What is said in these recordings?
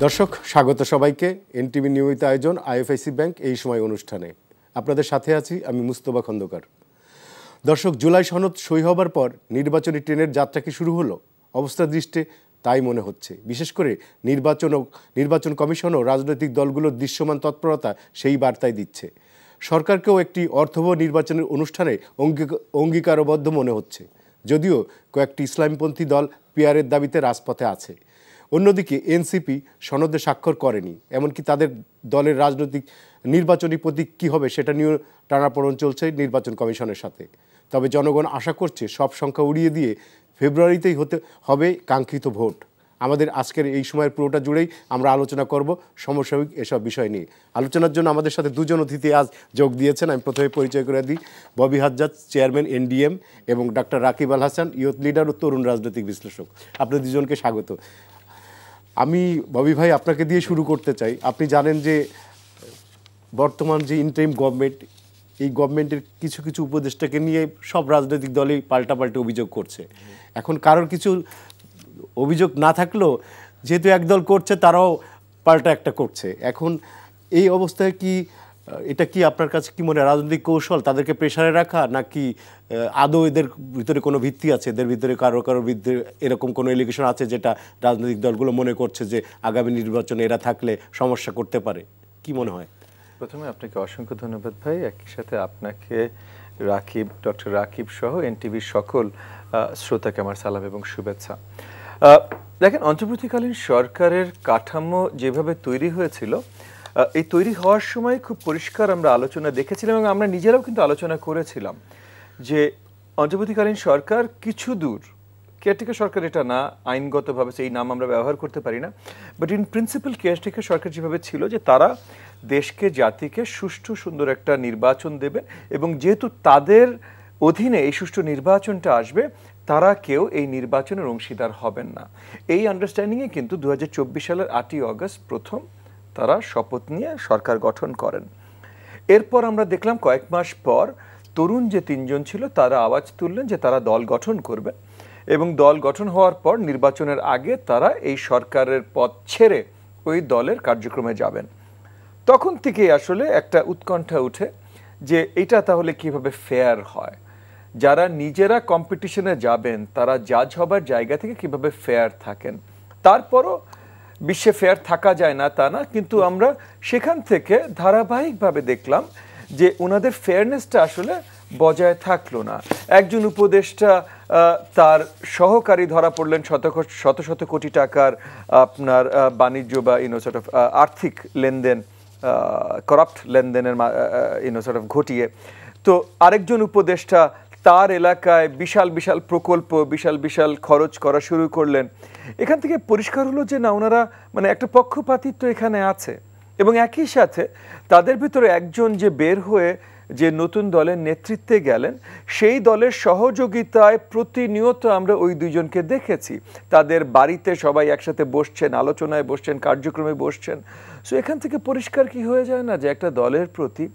দর্শক স্বাগত সবাইকে এনটিভি নিয়মিত আয়োজন আইএফআইসি ব্যাংক এই সময় অনুষ্ঠানে আপনাদের সাথে আছি আমি মুস্তফা খন্দকার। দর্শক, জুলাই সনদ সই হবার পর নির্বাচনী ট্রেনের যাত্রা কি শুরু হলো? অবস্থা দৃষ্টে তাই মনে হচ্ছে। বিশেষ করে নির্বাচন কমিশন ও রাজনৈতিক দলগুলোর দৃশ্যমান তৎপরতা সেই বার্তাই দিচ্ছে। সরকারকেও একটি অর্থবহ নির্বাচনের অনুষ্ঠানে অঙ্গীকারবদ্ধ মনে হচ্ছে, যদিও কয়েকটি ইসলামপন্থী দল পিআরের দাবিতে রাজপথে আছে। অন্যদিকে এনসিপি সনদে স্বাক্ষর করেনি, এমনকি তাদের দলের রাজনৈতিক নির্বাচনী প্রতীক কী হবে সেটা নিয়েও টানাপোড়েন চলছে নির্বাচন কমিশনের সাথে। তবে জনগণ আশা করছে সব সংখ্যা উড়িয়ে দিয়ে ফেব্রুয়ারিতেই হবে কাঙ্ক্ষিত ভোট। আমাদের আজকের এই সময়ের পুরোটা জুড়েই আমরা আলোচনা করব সমসাময়িক এসব বিষয় নিয়ে। আলোচনার জন্য আমাদের সাথে দুজন অতিথি আজ যোগ দিয়েছেন। আমি প্রথমে পরিচয় করে দিই, ববি হাজ্জাজ, চেয়ারম্যান এনডিএম, এবং doctor Rakib Al Hasan, youth leader ও তরুণ রাজনৈতিক বিশ্লেষক। আপনাদের দুজনকে স্বাগত। আমি ববি ভাই আপনাকে দিয়ে শুরু করতে চাই। আপনি জানেন যে বর্তমান যে ইন্টারিম গভর্নমেন্ট, এই গভর্নমেন্টের কিছু কিছু উপদেষ্টাকে নিয়ে সব রাজনৈতিক দলই পাল্টাপাল্টি অভিযোগ করছে। এখন কারোর কিছু অভিযোগ না থাকলেও যেহেতু একদল করছে তারাও পাল্টা একটা করছে। এখন এই অবস্থায় কি এটা কি আপনার কাছে কি মনে হয় রাজনৈতিক কৌশল, তাদেরকে প্রেশারে রাখা, নাকি আদৌ এদের ভিতরে কোনো ভিত্তি আছে? এদের ভিতরে কারোর বিরুদ্ধে এরকম কোনো এলিগেশন আছে যেটা রাজনৈতিক দলগুলো মনে করছে যে আগামী নির্বাচনে এরা থাকলে সমস্যা করতে পারে? কি মনে হয়? প্রথমে আপনাকে অসংখ্য ধন্যবাদ ভাই। একই সাথে আপনাকে, রাকিব, ডক্টর রাকিব সহ এনটিভির সকল শ্রোতাকে আমার সালাম এবং শুভেচ্ছা। দেখেন, অন্তর্বর্তীকালীন সরকারের কাঠামো যেভাবে তৈরি হয়েছিল, এই তৈরি হওয়ার সময় খুব পরিষ্কার আমরা আলোচনা দেখেছিলাম এবং আমরা নিজেরাও কিন্তু আলোচনা করেছিলাম যে অন্তর্বর্তীকালীন সরকার কিছু দূর, কেয়ারটেকার সরকার এটা না, আইনগতভাবে সেই নাম আমরা ব্যবহার করতে পারি না, বাট ইন প্রিন্সিপাল কেয়ারটেকার সরকার যেভাবে ছিল যে তারা দেশকে, জাতিকে সুষ্ঠু সুন্দর একটা নির্বাচন দেবে এবং যেহেতু তাদের অধীনে এই সুষ্ঠু নির্বাচনটা আসবে, তারা কেউ এই নির্বাচনের অংশীদার হবেন না। এই আন্ডারস্ট্যান্ডিংয়ে কিন্তু 2024 সালের 8ই অগস্ট প্রথম তারা শপথ নিয়ে সরকার গঠন করেন। এরপর আমরা দেখলাম কয়েক মাস পর তরুণ যে তিনজন ছিল তারা আওয়াজ তুললেন যে তারা দল গঠন করবে এবং দল গঠন হওয়ার পর নির্বাচনের আগে তারা এই সরকারের পদ ছেড়ে ওই দলের কার্যক্রমে যাবেন। তখন থেকে আসলে একটা উৎকণ্ঠা উঠে যে এটা তাহলে কিভাবে ফেয়ার হয়, যারা নিজেরা কম্পিটিশনে যাবেন তারা জাজ হবার জায়গা থেকে কিভাবে ফেয়ার থাকেন। তারপরও বিশ্বে ফেয়ার থাকা যায় না তা না, কিন্তু আমরা সেখান থেকে ধারাবাহিকভাবে দেখলাম যে ওনাদের ফেয়ারনেসটা আসলে বজায় থাকলো না। একজন উপদেষ্টা তার সহকারী ধরা পড়লেন শত শত কোটি টাকার আপনার বাণিজ্য বা আর্থিক লেনদেন, করাপ্ট লেনদেনের ঘটিয়ে। তো আরেকজন উপদেষ্টা তার এলাকায় বিশাল বিশাল প্রকল্প, বিশাল বিশাল খরচ করা শুরু করলেন। এখান থেকে পরিষ্কার হলো যে না, ওনারা মানে একটা পক্ষপাতিত্ব এখানে আছে এবং একই সাথে তাদের ভিতরে একজন যে বের হয়ে যে নতুন দলের নেতৃত্বে গেলেন, সেই দলের সহযোগিতায় প্রতিনিয়ত আমরা ওই দুইজনকে দেখেছি। তাদের বাড়িতে সবাই একসাথে বসছেন, আলোচনায় বসছেন, কার্যক্রমে বসছেন। সো এখান থেকে পরিষ্কার কি হয়ে যায় না যে একটা দলের প্রতি,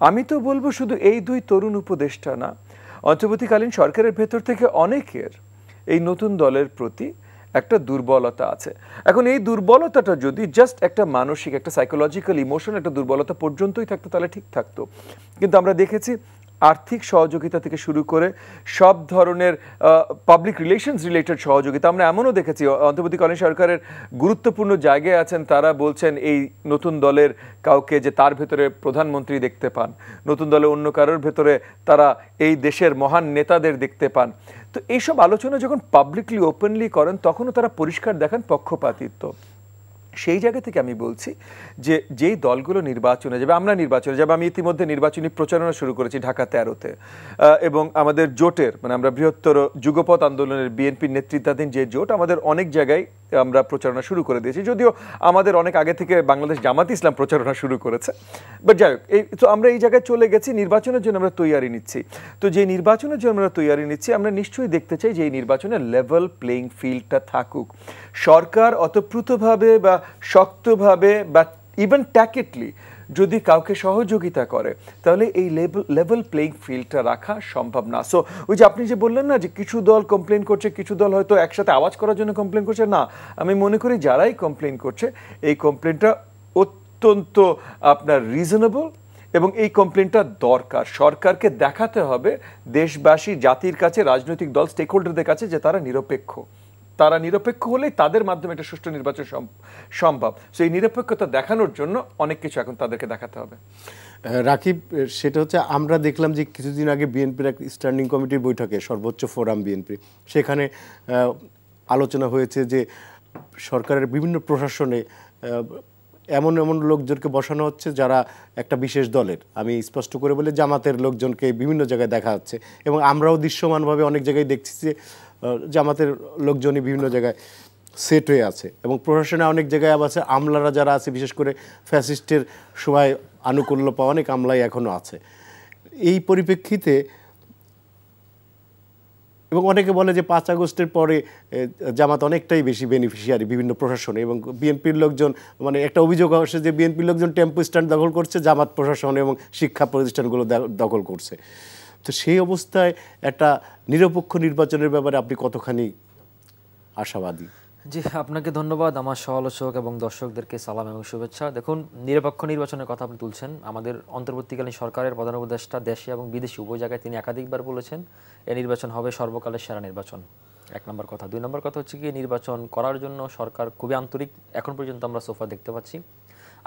আমি তো বলবো শুধু এই দুই তরুণ উপদেষ্টা না, অন্তর্বর্তীকালীন সরকারের ভেতর থেকে অনেকের এই নতুন দলের প্রতি একটা দুর্বলতা আছে। এখন এই দুর্বলতাটা যদি জাস্ট একটা মানসিক, একটা সাইকোলজিক্যাল ইমোশন, একটা দুর্বলতা পর্যন্তই থাকতো তাহলে ঠিক থাকতো, কিন্তু আমরা দেখেছি আর্থিক সহযোগিতা থেকে শুরু করে সব ধরনের পাবলিক রিলেশনস রিলেটেড সহযোগিতা আমরা এমনও দেখেছি। অন্তর্বর্তীকালীন সরকারের গুরুত্বপূর্ণ জায়গায় আছেন তারা বলছেন এই নতুন দলের কাউকে যে তার ভেতরে প্রধানমন্ত্রী দেখতে পান, নতুন দলের অন্য কারোর ভেতরে তারা এই দেশের মহান নেতাদের দেখতে পান। তো এইসব আলোচনা যখন পাবলিকলি ওপেনলি করেন তখনও তারা পরিষ্কার দেখান পক্ষপাতিত্ব। সেই জায়গা থেকে আমি বলছি যে যেই দলগুলো নির্বাচনে যাবে, আমরা নির্বাচনে যাবে, আমি ইতিমধ্যে নির্বাচনী প্রচারণা শুরু করেছি ঢাকা 13-তে, এবং আমাদের জোটের মানে আমরা বৃহত্তর যুগপৎ আন্দোলনের বিএনপির নেতৃত্বাধীন যে জোট, আমাদের অনেক জায়গায় আমরা প্রচারণা শুরু করে দিয়েছি, যদিও আমাদের অনেক আগে থেকে বাংলাদেশ জামাত ইসলাম প্রচারণা শুরু করেছে, বাট যাই হোক, তো আমরা এই জায়গায় চলে গেছি। নির্বাচনের জন্য আমরা তৈয়ারি নিচ্ছি। তো যে নির্বাচনের জন্য আমরা তৈয়ারি নিচ্ছি, আমরা নিশ্চয়ই দেখতে চাই যে এই নির্বাচনে লেভেল প্লেইং ফিল্ডটা থাকুক। সরকার অতপ্রুতভাবে বা শক্তভাবে বা ইভেন ট্যাকেটলি যদি কাউকে সহযোগিতা করে, তাহলে এই লেভেল প্লেইং ফিল্ডটা রাখা সম্ভব না। সো ওই যে আপনি যে বললেন না যে কিছু দল কমপ্লেন করছে, কিছু দল হয়তো একসাথে আওয়াজ করার জন্য কমপ্লেন করছে, না, আমি মনে করি যারাই কমপ্লেন করছে এই কমপ্লেনটা অত্যন্ত আপনার রিজনেবল, এবং এই কমপ্লেনটা দরকার। সরকারকে দেখাতে হবে দেশবাসী, জাতির কাছে, রাজনৈতিক দল, স্টেক হোল্ডারদের কাছে যে তারা নিরপেক্ষ। তারা নিরপেক্ষ হলেই তাদের মাধ্যমে একটা সুষ্ঠু নির্বাচন সম্ভব। সেই নিরপেক্ষতা দেখানোর জন্য অনেক কিছু এখন তাদেরকে দেখাতে হবে। রাকিব, সেটা হচ্ছে আমরা দেখলাম যে কিছুদিন আগে বিএনপির এক স্ট্যান্ডিং কমিটির বৈঠকে, সর্বোচ্চ ফোরাম বিএনপি, সেখানে আলোচনা হয়েছে যে সরকারের বিভিন্ন প্রশাসনে এমন এমন লোকজনকে বসানো হচ্ছে যারা একটা বিশেষ দলের, আমি স্পষ্ট করে বলি জামাতের লোকজনকে বিভিন্ন জায়গায় দেখা যাচ্ছে, এবং আমরাও দৃশ্যমানভাবে অনেক জায়গায় দেখছি যে জামাতের লোকজনই বিভিন্ন জায়গায় সেট হয়ে আছে, এবং প্রশাসনে অনেক জায়গায় আছে আমলারা যারা আছে, বিশেষ করে ফ্যাসিস্টের সময় আনুকূল্য পাওয়া অনেক আমলাই এখনও আছে। এই পরিপ্রেক্ষিতে, এবং অনেকে বলে যে 5 আগস্টের পরে জামাত অনেকটাই বেশি বেনিফিশিয়ারি বিভিন্ন প্রশাসনে, এবং বিএনপির লোকজন, মানে একটা অভিযোগ আসে যে বিএনপির লোকজন টেম্পো স্ট্যান্ড দখল করছে, জামাত প্রশাসন এবং শিক্ষা প্রতিষ্ঠানগুলো দখল করছে। তো সেই অবস্থায় একটা নিরপেক্ষ নির্বাচনের ব্যাপারে আপনি কতখানি আশাবাদী? জি, আপনাকে ধন্যবাদ, আমার সমালোচক এবং দর্শকদেরকে সালাম এবং শুভেচ্ছা। দেখুন, নিরপেক্ষ নির্বাচনের কথা আপনি তুলছেন। আমাদের অন্তর্বর্তীকালীন সরকারের প্রধান উপদেষ্টা দেশে এবং বিদেশে উভয় জায়গায় তিনি একাধিকবার বলেছেন এই নির্বাচন হবে সর্বকালের সেরা নির্বাচন। 1 নম্বর কথা। 2 নম্বর কথা হচ্ছে কি, নির্বাচন করার জন্য সরকার খুবই আন্তরিক, এখন পর্যন্ত আমরা সোফা দেখতে পাচ্ছি।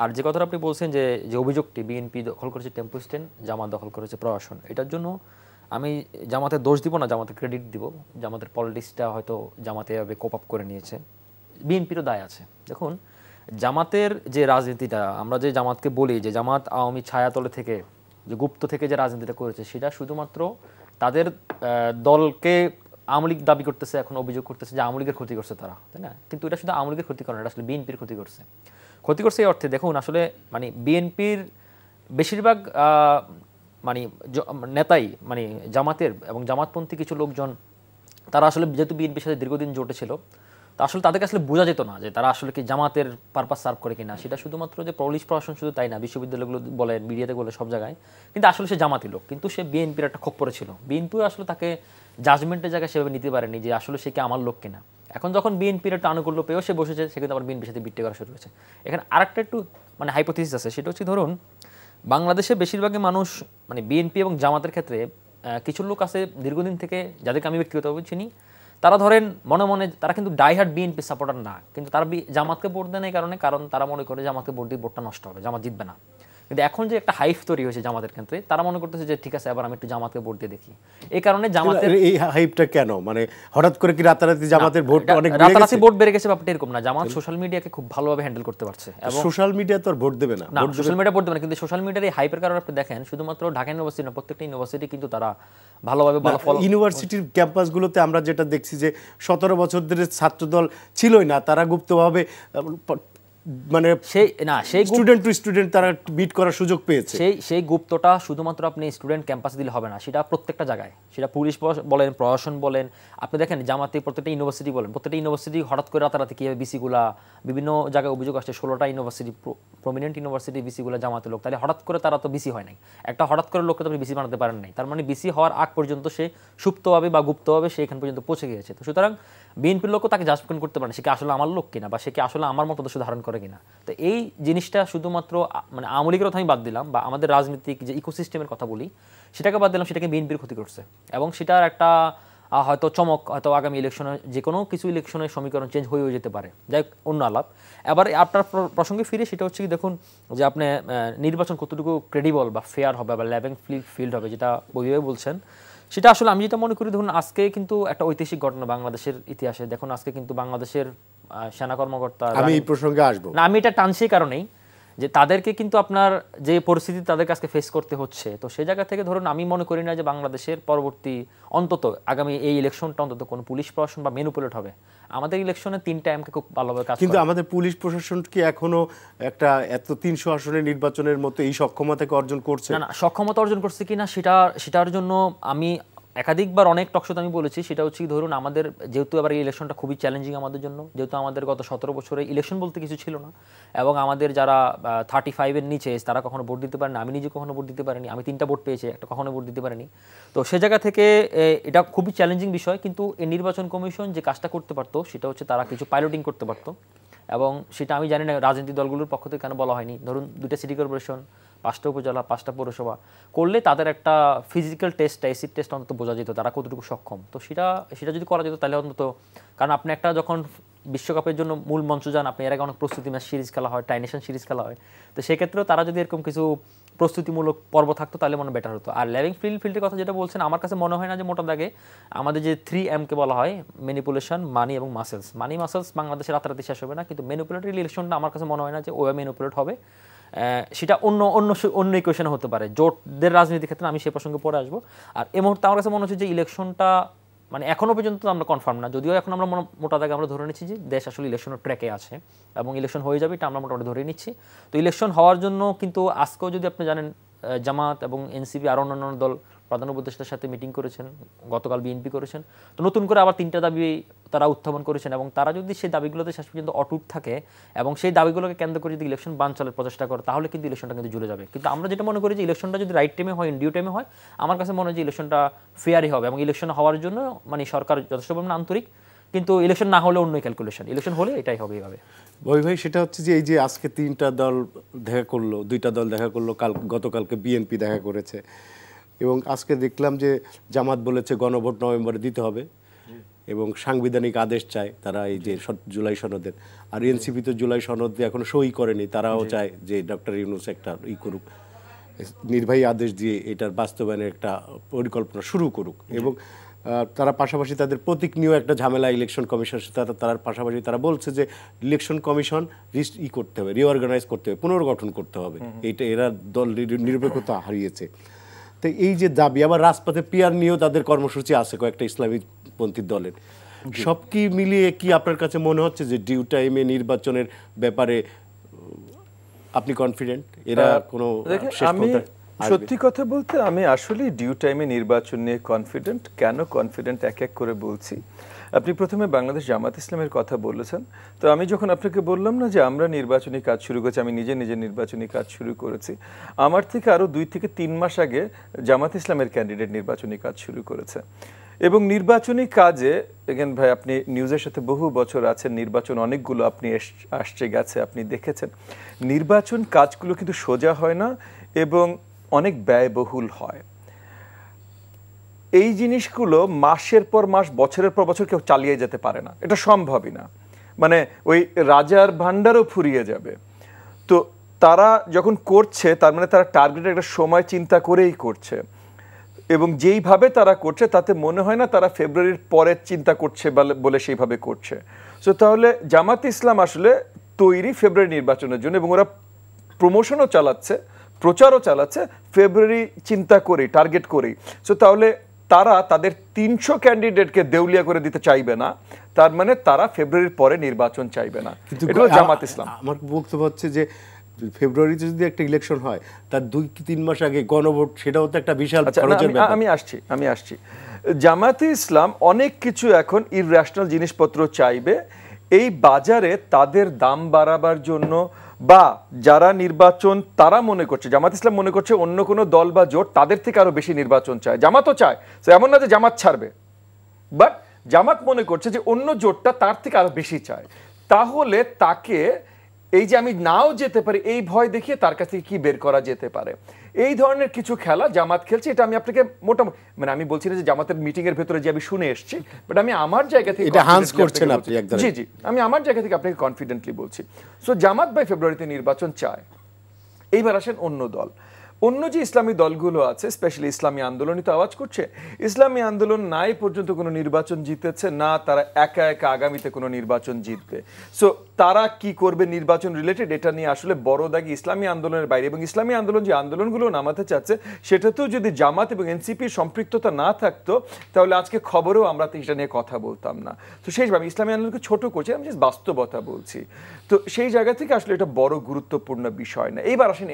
আর যে কথাটা আপনি বলছেন যে অভিযোগটি বিএনপি দখল করেছে টেম্পো স্ট্যান্ড, জামাত দখল করেছে প্রশাসন, এটার জন্য আমি জামাতের দোষ দিব না, জামাতের ক্রেডিট দিব। জামাতের পলিটিক্সটা হয়তো জামাতে এভাবে কোপ আপ করে নিয়েছে, বিএনপিরও দায় আছে। দেখুন, জামাতের যে রাজনীতিটা, আমরা যে জামাতকে বলি যে জামাত আওয়ামী ছায়াতলে থেকে, যে গুপ্ত থেকে যে রাজনীতিটা করেছে, সেটা শুধুমাত্র তাদের দলকে আওয়ামী লীগ দাবি করতেছে, এখন অভিযোগ করতেছে যে আওয়ামী লীগের ক্ষতি করছে তারা, তাই না? কিন্তু এটা শুধু আওয়ামী লীগের ক্ষতি করে না, এটা আসলে বিএনপির ক্ষতি করছে। ক্ষতি করছে এই অর্থে, দেখুন আসলে মানে বিএনপির বেশিরভাগ মানে নেতাই, মানে জামাতের এবং জামাতপন্থী কিছু লোকজন, তারা আসলে যেহেতু বিএনপির সাথে দীর্ঘদিন জোটে ছিল, তা আসলে তাদেরকে আসলে বোঝা যেত না যে তারা আসলে কি জামাতের পারপাস সার্ভ করে কিনা। সেটা শুধুমাত্র যে পুলিশ প্রশাসন শুধু তাই না, বিশ্ববিদ্যালয়গুলো বলেন, মিডিয়াতে বলে, সব জায়গায় কিন্তু আসলে সে জামাতি লোক, কিন্তু সে বিএনপির একটা খপ্পরে ছিল। বিএনপিও আসলে তাকে জাজমেন্টের জায়গায় সেভাবে নিতে পারেনি যে আসলে সে কি আমার লোক কিনা। এখন যখন বিএনপির একটা আনুকূল্য পেয়েও সে বসেছে, সে কিন্তু আবার বিএনপির সাথে বিট্টে করা শুরু হয়েছে। এখানে আরেকটা একটু মানে হাইপোথিসিস আছে, সেটা হচ্ছে ধরুন বাংলাদেশে বেশিরভাগই মানুষ মানে বিএনপি এবং জামাতের ক্ষেত্রে কিছু লোক আছে দীর্ঘদিন থেকে, যাদেরকে আমি ব্যক্তিগতভাবে চিনি, তারা ধরেন মনে মনে তারা কিন্তু ডাইহার্ড বিএনপি সাপোর্টার না, কিন্তু তারা জামাতকে ভোট দেন এই কারণে, কারণ তারা মনে করে জামাতকে ভোট দিয়ে ভোটটা নষ্ট হবে, জামাত জিতবে না। কিন্তু এখন যে একটা হাইপ তৈরি হয়েছে জামাতের ক্ষেত্রে, তারা মনে করতেছে যে ঠিক আছে, এবার আমি একটু জামাতকে ভোট দিয়ে দেখি। এই কারণে জামাতের এই হাইপটা কেন, মানে হঠাৎ করে কি রাতারাতি জামাতের ভোট অনেক বেড়ে গেছে? রাতারাতি ভোট বেড়ে গেছে ব্যাপারটা এরকম না। জামাত সোশ্যাল মিডিয়াকে খুব ভালোভাবে হ্যান্ডেল করতে পারছে, এবং সোশ্যাল মিডিয়া তো আর ভোট দেবে না, সোশ্যাল মিডিয়া ভোট দেবে না, কিন্তু সোশ্যাল মিডিয়ার এই হাইপের কারণে আপনি দেখেন শুধুমাত্র ঢাকা ইউনিভার্সিটি না, প্রত্যেকটা ইউনিভার্সিটি কিন্তু তারা ভালোভাবে ভালো ফল। ইউনিভার্সিটির ক্যাম্পাসগুলোতে আমরা যেটা দেখছি যে 17 বছর ধরে ছাত্রদল ছিলই না, তারা গুপ্তভাবে মানে সেই স্টুডেন্ট টু স্টুডেন্ট তারা বিট করার সুযোগ পেয়েছে। সেই গুপ্তটা শুধুমাত্র আপনি স্টুডেন্ট ক্যাম্পাসে দিলে হবে না, সেটা প্রত্যেকটা জায়গায়, সেটা পুলিশ বলেন, প্রশাসন বলেন, আপনি দেখেন জামাতে প্রত্যেকটা ইউনিভার্সিটি বলেন, প্রত্যেকটা ইউনিভার্সিটি হঠাৎ করে রাতারাতি কীভাবে বিসিগুলা, বিভিন্ন জায়গায় অভিযোগ আসছে 16টা ইউনিভার্সিটি, প্রমিনেন্ট ইউনিভার্সিটি বিসিগুলা জামাতে লোক, তাহলে হঠাৎ করে তারা তো বিসি হয় নাই, একটা হঠাৎ করে লোককে তো আপনি বিসি বানাতে পারেন নাই, তার মানে বিসি হওয়ার আগ পর্যন্ত সে সুপ্তভাবে বা গুপ্তভাবে সে এখান পর্যন্ত পৌঁছে গিয়েছে। তো সুতরাং বিএনপির লোকও তাকে জাজমেন্ট করতে পারে, সে কি আসলে আমার লোক কিনা, বা সে কি আসলে আমার মতাদর্শ ধারণ করে কিনা। তো এই জিনিসটা শুধুমাত্র মানে আওয়ামী লীগের কথা আমি বাদ দিলাম, বা আমাদের রাজনৈতিক যে ইকোসিস্টেমের কথা বলি সেটাকে বাদ দিলাম, সেটাকে বিএনপির ক্ষতি করছে, এবং সেটার একটা হয়তো চমক হয়তো আগামী ইলেকশনে, যে কোনো কিছু ইলেকশনের সমীকরণ চেঞ্জ হয়েও যেতে পারে। যাই অন্য আলাপ। এবার আপনার প্রসঙ্গে ফিরে, সেটা হচ্ছে কি দেখুন যে আপনি নির্বাচন কতটুকু ক্রেডিবল বা ফেয়ার হবে বা লেভেল ফিল্ড হবে, যেটা বইয়ে বলছেন, সেটা আসলে আমি যেটা মনে করি, ধরুন আজকে কিন্তু একটা ঐতিহাসিক ঘটনা বাংলাদেশের ইতিহাসে। দেখুন আজকে কিন্তু বাংলাদেশের সেনা কর্মকর্তা, আমি এই প্রসঙ্গে আসবো না, আমি এটা টানছি কারণেই যে তাদেরকে কিন্তু আপনার যে পরিস্থিতি তাদের কাছে ফেস করতে হচ্ছে, তো সেই জায়গা থেকে ধরুন আমি মনে করি না যে বাংলাদেশের পরবর্তী অন্তত আগামী এই ইলেকশনটা অন্তত কোনো পুলিশ প্রশাসন বা ম্যানিপুলেট হবে। আমাদের ইলেকশনে 3টা এমকে খুব ভালোভাবে কাজ করে, কিন্তু আমাদের পুলিশ প্রশাসন কি এখনো একটা এত 300 আসনের নির্বাচনের মতো এই সক্ষমতাকে অর্জন করছে? না, সক্ষমতা অর্জন করছে কিনা সেটার জন্য আমি একাধিকবার অনেক টকশোতে আমি বলেছি, সেটা হচ্ছে ধরুন আমাদের যেহেতু এবার এই ইলেকশনটা খুবই চ্যালেঞ্জিং আমাদের জন্য, যেহেতু আমাদের গত 17 বছরে ইলেকশন বলতে কিছু ছিল না, এবং আমাদের যারা 35-এর নিচে তারা কখনো ভোট দিতে পারেনি, আমি নিজে কখনো ভোট দিতে পারিনি, আমি 3টা ভোট পেয়েছি, একটা কখনো ভোট দিতে পারিনি। তো সে জায়গা থেকে এটা খুবই চ্যালেঞ্জিং বিষয়, কিন্তু এই নির্বাচন কমিশন যে কাজটা করতে পারতো সেটা হচ্ছে তারা কিছু পাইলটিং করতে পারতো, এবং সেটা আমি জানি না রাজনৈতিক দলগুলোর পক্ষ থেকে কেন বলা হয়নি। ধরুন 2টা সিটি কর্পোরেশন, 5টা উপজেলা, 5টা পৌরসভা করলে তাদের একটা ফিজিক্যাল টেস্ট, অ্যাসিড টেস্ট অন্তত বোঝা যেত তারা কতটুকু সক্ষম। তো সেটা যদি করা যেত তাহলে অন্তত, কারণ আপনি একটা যখন বিশ্বকাপের জন্য মূল মঞ্চ যান, আপনি এর আগে অনেক প্রস্তুতি ম্যাচ সিরিজ খেলা হয়, টাই নেশন সিরিজ খেলা হয়, তো সেক্ষেত্রেও তারা যদি এরকম কিছু প্রস্তুতিমূলক পর্ব থাকতো তাহলে মনে বেটার হতো। আর লেভিং ফিল্ডের কথা যেটা বলছেন, আমার কাছে মনে হয় না যে মোটা দাগে আমাদের যে 3Mকে বলা হয়, ম্যানিপুলেশন, মানি এবং মাসেলস, মানি মাসেলস বাংলাদেশে রাতারাতি শেষ হবে না, কিন্তু ম্যানিপুলেটরি ইলেকশনটা আমার কাছে মনে হয় না যে ওভাবে ম্যানিপুলেট হবে। সেটা অন্য ইকুয়েশন হতে পারে জোটদের রাজনীতির ক্ষেত্রে, আমি সে প্রসঙ্গে পরে আসবো। আর এই মুহূর্তে আমার কাছে মনে হচ্ছে যে ইলেকশনটা মানে এখনো পর্যন্ত আমরা কনফার্ম না, যদিও এখন আমরা মোটা দাগে আমরা ধরে নিচ্ছি যে দেশ আসলে ইলেকশনের ট্র্যাকে আছে এবং ইলেকশন হয়ে যাবে, এটা আমরা মোটামুটি ধরে নিচ্ছি। তো ইলেকশন হওয়ার জন্য কিন্তু আজকেও যদি আপনি জানেন জামাত এবং এনসিপি আর অন্যান্য দল প্রধান উপদেষ্টার সাথে মিটিং করেছেন, গতকাল বিএনপি করেছেন, তো নতুন করে আবার 3টা দাবি তারা উত্থাপন করেছেন, এবং তারা যদি সেই দাবিগুলোতে শেষ পর্যন্ত অটুট থাকে এবং সেই দাবিগুলোকে কেন্দ্র করে যদি ইলেকশন বানচালের প্রচেষ্টা করে, তাহলে কিন্তু ইলেকশনটা কিন্তু জুড়ে যাবে। কিন্তু আমরা যেটা মনে করি যে ইলেকশনটা যদি রাইট টাইমে হয়, ডিউ টাইমে হয়, আমার কাছে মনে হয় যে ইলেকশনটা ফেয়ারই হবে, এবং ইলেকশন হওয়ার জন্য মানে সরকার যথেষ্ট পরিমাণে আন্তরিক, কিন্তু ইলেকশন না হলে অন্য ক্যালকুলেশন, ইলেকশন হলে এটাই হবে এইভাবে। ভাই সেটা হচ্ছে যে এই যে আজকে 3টা দল দেখা করলো, 2টা দল দেখা করলো, গতকালকে বিএনপি দেখা করেছে, এবং আজকে দেখলাম যে জামাত বলেছে গণভোট নভেম্বরে দিতে হবে এবং সাংবিধানিক আদেশ চায় তারা এই যে জুলাই সনদের। আর এনসিপি তো জুলাই সনদে এখনো সই করেনি, তারাও চায় যে ডক্টর ইউনূস একটা করুক, নির্বাহী আদেশ দিয়ে এটার বাস্তবায়নের একটা পরিকল্পনা শুরু করুক। এবং তারা পাশাপাশি তাদের প্রতীক নিয়েও একটা ঝামেলা ইলেকশন কমিশন, তার পাশাপাশি তারা বলছে যে ইলেকশন কমিশন করতে হবে, রিঅর্গানাইজ করতে হবে, পুনর্গঠন করতে হবে, এইটা এরা দল নিরপেক্ষতা হারিয়েছে। তো এই যে দাবি, আবার রাজপথে পিয়ার নিয়েও তাদের কর্মসূচি আছে কয়েকটা ইসলামীপন্থী দলের। সব কি মিলিয়ে কি আপনার কাছে মনে হচ্ছে যে ডিউ টাইমে নির্বাচনের ব্যাপারে আপনি কনফিডেন্ট এরা কোনো? আমি সত্যি কথা বলতে আমি আসলে ডিউ টাইমে নির্বাচন নিয়ে কনফিডেন্ট। কেন কনফিডেন্ট এক এক করে বলছি। আপনি প্রথমে বাংলাদেশ জামাত ইসলামের কথা বলেছেন, তো আমি যখন আপনাকে বললাম না যে আমরা নির্বাচনী কাজ শুরু করেছি, আমি নিজে নির্বাচনী কাজ শুরু করেছি, আমার থেকে আরও 2 থেকে 3 মাস আগে জামাত ইসলামের ক্যান্ডিডেট নির্বাচনী কাজ শুরু করেছে। এবং নির্বাচনী কাজে এগেন ভাই আপনি নিউজের সাথে বহু বছর আছেন, নির্বাচন অনেকগুলো আপনি আসছে গেছে, আপনি দেখেছেন নির্বাচন কাজগুলো কিন্তু সোজা হয় না এবং অনেক ব্যয়বহুল হয়। এই জিনিসগুলো মাসের পর মাস, বছরের পর বছর কেউ চালিয়ে যেতে পারে না, এটা সম্ভবই না। মানে ওই রাজার ভান্ডারও ফুরিয়ে যাবে। তো তারা যখন করছে তার মানে তারা টার্গেটের একটা সময় চিন্তা করেই করছে, এবং যেইভাবে তারা করছে তাতে মনে হয় না তারা ফেব্রুয়ারির পরে চিন্তা করছে বলে সেইভাবে করছে। সো তাহলে জামাত ইসলাম আসলে তৈরি ফেব্রুয়ারি নির্বাচনের জন্য, এবং ওরা প্রমোশনও চালাচ্ছে, প্রচারও চালাচ্ছে ফেব্রুয়ারি চিন্তা করেই, টার্গেট করেই। সো তাহলে তারা তাদের 300 ক্যান্ডিডেটকে দেউলিয়া করে দিতে চাইবে না, তার মানে তারা ফেব্রুয়ারির পরে নির্বাচন চাইবে না। এটা জামাত ইসলাম। আমার বক্তব্য হচ্ছে যে ফেব্রুয়ারিতে যদি একটা ইলেকশন হয় তার 2-3 মাস আগে গণভোট, সেটাও তো একটা বিশাল খরচের ব্যাপার। আমি আসছি জামাতে ইসলাম অনেক কিছু এখন ইররেশনাল জিনিসপত্র চাইবে এই বাজারে তাদের দাম বাড়াবার জন্য, বা যারা নির্বাচন তারা মনে করছে, জামাত ইসলাম মনে করছে অন্য কোনো দল বা জোট তাদের থেকে আরো বেশি নির্বাচন চায়, জামাতও চায়, এমন না যে জামাত ছাড়বে, বাট জামাত মনে করছে যে অন্য জোটটা তার থেকে আরো বেশি চায়। তাহলে তাকে এই যে আমি নাও যেতে পারি এই ভয় দেখিয়ে তার কাছ থেকে কি বের করা যেতে পারে, এই ধরনের কিছু খেলা জামাত খেলছে। এটা আমি আপনাকে মোটামুটি, মানে আমি বলছি না যে জামাতের মিটিং এর ভেতরে যে আমি শুনে এসেছি, বাট আমি আমার জায়গা থেকে এটা হান্স করছেন আপনি একদম। জি আমি আমার জায়গা থেকে আপনাকে কনফিডেন্টলি বলছি। সো জামাত বাই ফেব্রুয়ারিতে নির্বাচন চায়। এইবার আসেন অন্য দল, অন্য যে ইসলামী দলগুলো আছে, স্পেশালি ইসলামী আন্দোলনই তো আওয়াজ করছে। ইসলামী আন্দোলন নাই পর্যন্ত কোনো নির্বাচন জিতেছে না, তারা একা একা আগামীতে কোনো নির্বাচন জিতবে। সো তারা কি করবে নির্বাচন রিলেটেড এটা নিয়ে আসলে বড় দাগি ইসলামী আন্দোলনের বাইরে, এবং ইসলামী আন্দোলন যে আন্দোলনগুলো নামাতে চাচ্ছে সেটাতেও যদি জামাত এবং এনসিপির সম্পৃক্ততা না থাকতো তাহলে আজকে খবরেও আমরা এটা নিয়ে কথা বলতাম না। তো সেইভাবে ইসলামী আন্দোলনকে ছোট করছি, আমি জাস্ট বাস্তবতা বলছি। তো সেই জায়গা থেকে আসলে এটা বড় গুরুত্বপূর্ণ বিষয় না। এইবার আসেন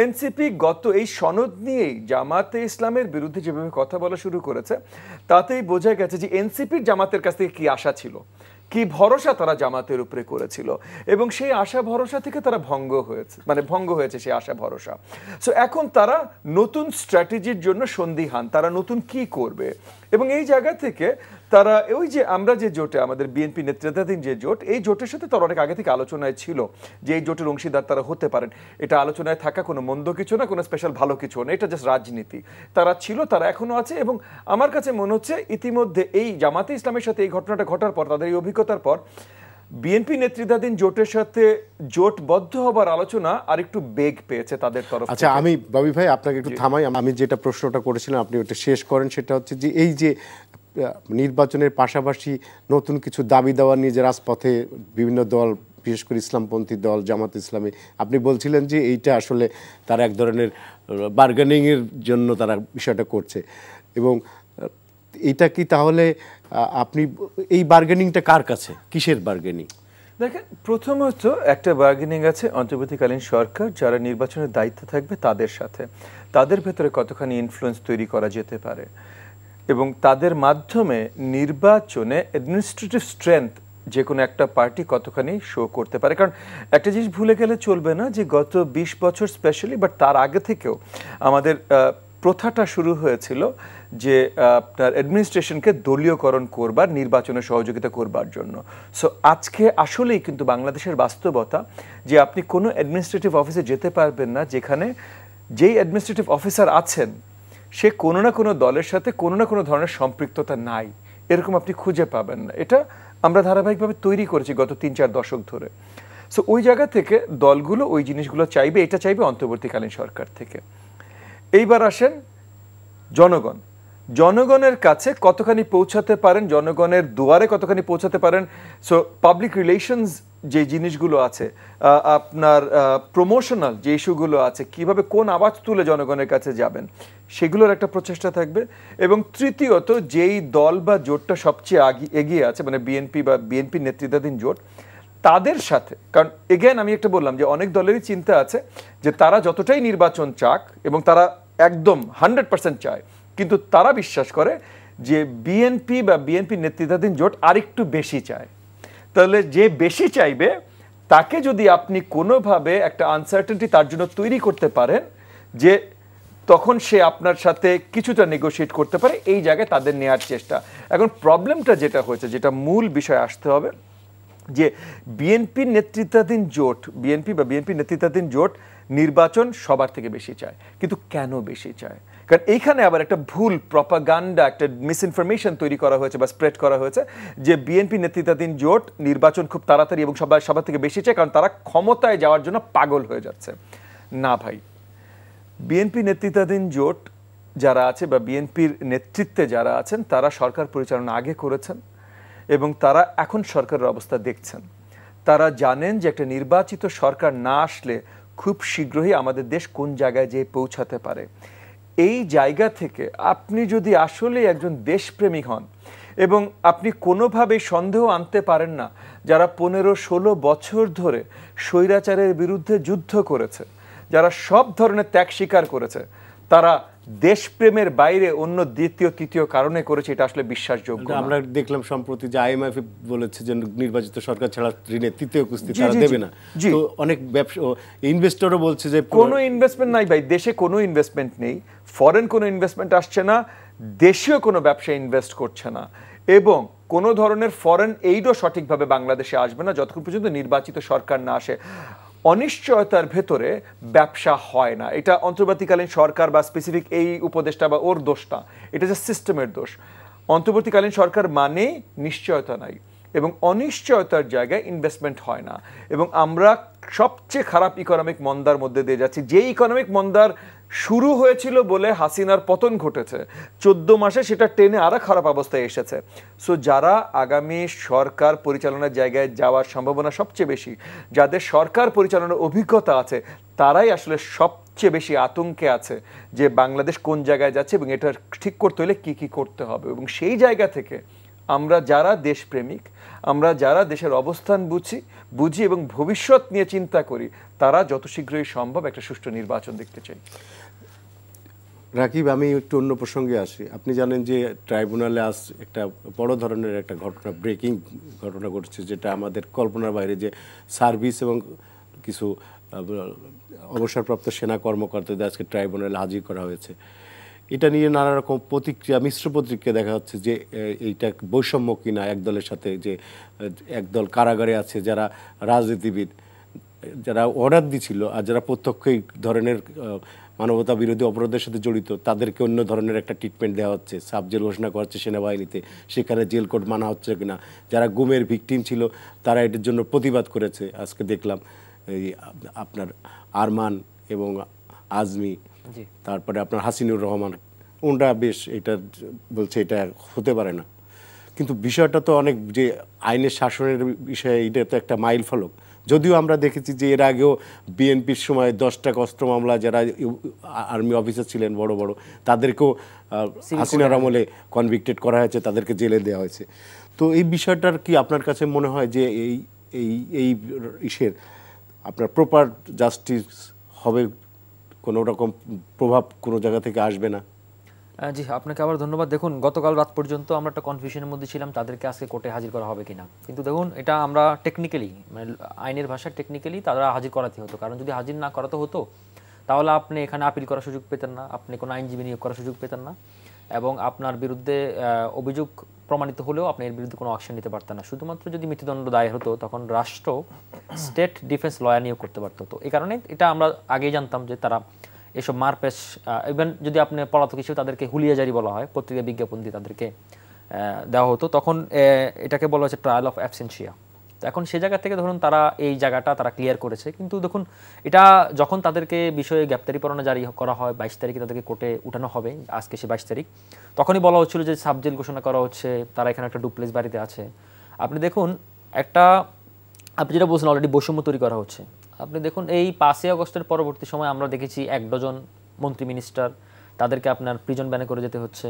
এনসিপি গত এই সনদ নিয়েই জামাতে ইসলামের বিরুদ্ধে যেভাবে কথা বলা শুরু করেছে তাতেই বোঝা গেছে যে এনসিপির জামাতের কাছ থেকে কি আশা ছিল, কি ভরসা তারা জামাতের উপরে করেছিল, এবং সেই আশা ভরসা থেকে তারা ভঙ্গ হয়েছে সেই আশা ভরসা। সো এখন তারা নতুন স্ট্র্যাটেজির জন্য সন্দিহান, তারা নতুন কি করবে। এবং এই জায়গা থেকে তারা ওই যে আমরা যে জোটে আমাদের বিএনপি নেতৃত্বাধীন যে জোট, এই জোটের সাথে তারা অনেক আগে থেকে আলোচনায় ছিল যে এই জোটের অংশীদার তারা হতে পারেন। এটা আলোচনায় থাকা কোনো মন্দ কিছু না, কোনো স্পেশাল ভালো কিছু না, এটা জাস্ট রাজনীতি। তারা ছিল, তারা এখনো আছে। এবং আমার কাছে মনে হচ্ছে ইতিমধ্যে এই জামাতে ইসলামের সাথে এই ঘটনাটা ঘটার পর, তাদের এই অভিজ্ঞতার পর, বিএনপি নেতৃত্বাধীন জোটের সাথে জোটবদ্ধ হবার আলোচনা আর একটু বেগ পেয়েছে তাদের তরফ। আচ্ছা, আমি বাবি ভাই আপনাকে একটু থামাই। আমি যেটা প্রশ্নটা করেছিলাম আপনি ওটা শেষ করেন। সেটা হচ্ছে যে এই যে নির্বাচনের পাশাপাশি নতুন কিছু দাবি দেওয়া নিয়ে যে রাজপথে বিভিন্ন দল, বিশেষ করে ইসলামপন্থী দল জামাত ইসলামী, আপনি বলছিলেন যে এইটা আসলে তারা এক ধরনের বার্গেনিংয়ের জন্য তারা বিষয়টা করছে। এবং এইটা কি তাহলে আপনি এই বার্গেনিংটা কার কাছে, কিসের বার্গেনিং? দেখেন, প্রথমত একটা বার্গেনিং আছে অন্তর্বর্তীকালীন সরকার যারা নির্বাচনের দায়িত্বে থাকবে তাদের সাথে, তাদের ভেতরে কতখানি ইনফ্লুয়েন্স তৈরি করা যেতে পারে এবং তাদের মাধ্যমে নির্বাচনে অ্যাডমিনিস্ট্রেটিভ স্ট্রেংথ যে কোনো একটা পার্টি কতখানি শো করতে পারে। কারণ একটা জিনিস ভুলে গেলে চলবে না যে গত 20 বছর স্পেশালি, বাট তার আগে থেকেও আমাদের প্রথাটা শুরু হয়েছিল যে আপনার অ্যাডমিনিস্ট্রেশনকে দলীয়করণ করবার, নির্বাচনে সহযোগিতা করবার জন্য। সো আজকে আসলেই কিন্তু বাংলাদেশের বাস্তবতা যে আপনি কোনো অ্যাডমিনিস্ট্রেটিভ অফিসে যেতে পারবেন না যেখানে যেই অ্যাডমিনিস্ট্রেটিভ অফিসার আছেন সে কোনো না কোনো দলের সাথে কোনো না কোনো ধরনের সম্পৃক্ততা নাই, এরকম আপনি খুঁজে পাবেন না। এটা আমরা ধারাবাহিকভাবে তৈরি করেছি গত 3-4 দশক ধরে। সো ওই জায়গা থেকে দলগুলো ওই জিনিসগুলো চাইবে, এটা চাইবে অন্তর্বর্তীকালীন সরকার থেকে। এইবার আসেন জনগণের কাছে কতখানি পৌঁছাতে পারেন, জনগণের দুয়ারে কতখানি পৌঁছাতে পারেন। সো পাবলিক রিলেশনস যে জিনিসগুলো আছে, আপনার প্রমোশনাল যে ইস্যুগুলো আছে, কিভাবে কোন আওয়াজ তুলে জনগণের কাছে যাবেন, সেগুলোর একটা প্রচেষ্টা থাকবে। এবং তৃতীয়ত যেই দল বা জোটটা সবচেয়ে এগিয়ে আছে, মানে বিএনপি বা বিএনপি নেতৃত্বাধীন জোট, তাদের সাথে, কারণ এগেন আমি একটা বললাম যে অনেক দলেরই চিন্তা আছে যে তারা যতটাই নির্বাচন চাক এবং তারা একদম 100% চায়, কিন্তু তারা বিশ্বাস করে যে বিএনপি বা বিএনপি নেতৃত্বাধীন জোট আরেকটু বেশি চায়। তাহলে যে বেশি চাইবে তাকে যদি আপনি কোনোভাবে একটা আনসার্টেনটি তার জন্য তৈরি করতে পারেন যে তখন সে আপনার সাথে কিছুটা নেগোশিয়েট করতে পারে, এই জায়গায় তাদের নেওয়ার চেষ্টা। এখন প্রবলেমটা যেটা হয়েছে, যেটা মূল বিষয় আসতে হবে, যে বিএনপি নেতৃত্বাধীন জোট নির্বাচন সবার থেকে বেশি চায়, কিন্তু কেন বেশি চায়? কারণ এইখানে আবার একটা ভুল প্রপাগান্ডা, একটা মিসইনফরমেশন তৈরি করা হয়েছে বা স্প্রেড করা হয়েছে যে বিএনপি নেতৃত্বাধীন জোট নির্বাচন খুব তাড়াতাড়ি এবং সবার থেকে বেশি চায় কারণ তারা ক্ষমতায় যাওয়ার জন্য পাগল হয়ে যাচ্ছে। না ভাই, বিএনপি নেতৃত্বাধীন জোট যারা আছে বা বিএনপির নেতৃত্বে যারা আছেন তারা সরকার পরিচালনা আগে করেছেন এবং তারা এখন সরকারের অবস্থা দেখছেন। তারা জানেন যে একটা নির্বাচিত সরকার না আসলে খুব শীঘ্রই আমাদের দেশ কোন জায়গায় যেয়ে পৌঁছাতে পারে। এই জায়গা থেকে আপনি যদি আসলে একজন দেশপ্রেমিক হন এবং আপনি কোনোভাবে সন্দেহ আনতে পারেন না যারা 15-16 বছর ধরে স্বৈরাচারের বিরুদ্ধে যুদ্ধ করেছে, যারা সব ধরনের ত্যাগ স্বীকার করেছে, তারা দেশপ্রেমের বাইরে অন্য দ্বিতীয় তৃতীয় কারণে করেছে, এটা আসলে বিশ্বাসযোগ্য। আমরা দেখলাম সম্প্রতি যে আইএমএফ বলেছে যে নির্বাচিত সরকার ছাড়া ঋণের তৃতীয় কিস্তি তারা দেবে না। তো অনেক ব্যবসা ইনভেস্টরও বলছে যে কোনো ইনভেস্টমেন্ট নাই ভাই, দেশে কোনো ইনভেস্টমেন্ট নেই, ফরেন কোনো ইনভেস্টমেন্ট আসছে না, দেশীয় কোনো ব্যবসা ইনভেস্ট করছে না এবং কোনো ধরনের ফরেন এইডও সঠিকভাবে বাংলাদেশে আসবে না যতক্ষণ পর্যন্ত নির্বাচিত সরকার না আসে। অনিশ্চয়তার ভেতরে ব্যবসা হয় না। এটা অন্তর্বর্তীকালীন সরকার বা স্পেসিফিক এই উপদেষ্টা বা ওর দোষ না, এটা যে সিস্টেমের দোষ। অন্তর্বর্তীকালীন সরকার মানেই নিশ্চয়তা নাই। এবং অনিশ্চয়তার জায়গায় ইনভেস্টমেন্ট হয় না, এবং আমরা সবচেয়ে খারাপ ইকোনমিক মন্দার মধ্যে দিয়ে যাচ্ছি। যে ইকোনমিক মন্দার শুরু হয়েছিল বলে হাসিনার পতন ঘটেছে, 14 মাসে সেটা টেনে আরো খারাপ অবস্থায় এসেছে। সো যারা আগামী সরকার পরিচালনার জায়গায় যাওয়ার সম্ভাবনা সবচেয়ে বেশি, যাদের সরকার পরিচালনার অভিজ্ঞতা আছে, তারাই আসলে সবচেয়ে বেশি আতঙ্কে আছে যে বাংলাদেশ কোন জায়গায় যাচ্ছে এবং এটা ঠিক করতে হলে কি কি করতে হবে। এবং সেই জায়গা থেকে আমরা যারা দেশপ্রেমিক, আমরা যারা দেশের অবস্থান বুঝি এবং ভবিষ্যৎ নিয়ে চিন্তা করি, তারা যত শীঘ্রই সম্ভব একটা সুষ্ঠু নির্বাচন দেখতে চাই। রাকিব, আমি একটু অন্য প্রসঙ্গে আসি। আপনি জানেন যে ট্রাইব্যুনালে আজ একটা বড় ধরনের একটা ঘটনা, ব্রেকিং ঘটনা ঘটছে, যেটা আমাদের কল্পনার বাইরে, যে সার্ভিস এবং কিছু অবসরপ্রাপ্ত সেনা কর্মকর্তাদের আজকে ট্রাইব্যুনালে হাজির করা হয়েছে। এটা নিয়ে নানা রকম প্রতিক্রিয়া, মিশ্র প্রতিক্রিয়া দেখা হচ্ছে যে এইটা বৈষম্য কিনা একদলের সাথে, যে একদল কারাগারে আছে যারা রাজনীতিবিদ, যারা অর্ডার দিছিল, আর যারা প্রত্যক্ষ এই ধরনের মানবতা বিরোধী অপরাধের সাথে জড়িত, তাদেরকে অন্য ধরনের একটা ট্রিটমেন্ট দেওয়া হচ্ছে, সাব জেল ঘোষণা করা হচ্ছে সেনাবাহিনীতে, সেখানে জেল কোড মানা হচ্ছে কিনা। যারা গুমের ভিকটিম ছিল তারা এটার জন্য প্রতিবাদ করেছে। আজকে দেখলাম এই আপনার আরমান এবং আজমি, তারপরে আপনার হাসিনুর রহমান, ওনরা বেশ এটা বলছে এটা হতে পারে না। কিন্তু বিষয়টা তো অনেক, যে আইনের শাসনের বিষয়ে এটা তো একটা মাইল ফলক। যদিও আমরা দেখেছি যে এর আগেও বিএনপির সময় 10টা অস্ত্র মামলা যারা আর্মি অফিসার ছিলেন বড় বড়, তাদেরকেও হাসিনার আমলে কনভিক্টেড করা হয়েছে, তাদেরকে জেলে দেওয়া হয়েছে। তো এই বিষয়টার কি আপনার কাছে মনে হয় যে এই ইসের আপনার প্রপার জাস্টিস হবে, কোনো রকম প্রভাব কোনো জায়গা থেকে আসবে না? জি, আপনাকে আবার ধন্যবাদ। দেখুন, গতকাল রাত পর্যন্ত আমরা একটা কনফিউশনের মধ্যে ছিলাম তাদেরকে আজকে কোর্টে হাজির করা হবে কিনা। কিন্তু দেখুন, এটা আমরা টেকনিক্যালি, মানে আইনের ভাষায় টেকনিক্যালি তারা হাজির করাতে হতো। কারণ যদি হাজির না করাতে হতো তাহলে আপনি এখানে আপিল করার সুযোগ পেতেন না, আপনি কোনো আইনজীবী নিয়োগ করার সুযোগ পেতেন না, এবং আপনার বিরুদ্ধে অভিযোগ প্রমাণিত হলেও আপনি এর বিরুদ্ধে কোনো অ্যাকশন নিতে পারতেন না। শুধুমাত্র যদি মৃত্যুদণ্ড দায় হতো তখন রাষ্ট্র স্টেট ডিফেন্স লয়ার নিয়োগ করতে পারত। তো এই কারণে এটা আমরা আগেই জানতাম যে তারা এসব মারপেশ, ইভেন যদি আপনি পলাতক হিসেবে তাদেরকে হুলিয়া জারি বলা হয়, পত্রিকা বিজ্ঞাপন দিয়ে তাদেরকে দেওয়া হতো, তখন এটাকে বলা হচ্ছে ট্রায়াল অফ অ্যাবসেন্সিয়া। তো এখন সে জায়গা থেকে ধরুন তারা এই জায়গাটা তারা ক্লিয়ার করেছে। কিন্তু দেখুন, এটা যখন তাদেরকে বিষয়ে গ্রেপ্তারি পরোয়ানা জারি করা হয়, 22 তারিখে তাদেরকে কোর্টে উঠানো হবে, আজকে সে 22 তারিখ, তখনই বলা হচ্ছিল যে সাবজেল ঘোষণা করা হচ্ছে, তারা এখানে একটা ডুপ্লেক্স বাড়িতে আছে। আপনি দেখুন, আপনি যেটা বলছেন অলরেডি বৈষম্য তৈরি করা হচ্ছে। আপনি দেখুন, এই 5ই আগস্টের পরবর্তী সময় আমরা দেখেছি 1 ডজন মন্ত্রী মিনিস্টার, তাদেরকে আপনার প্রিজন ব্যানে করে যেতে হচ্ছে।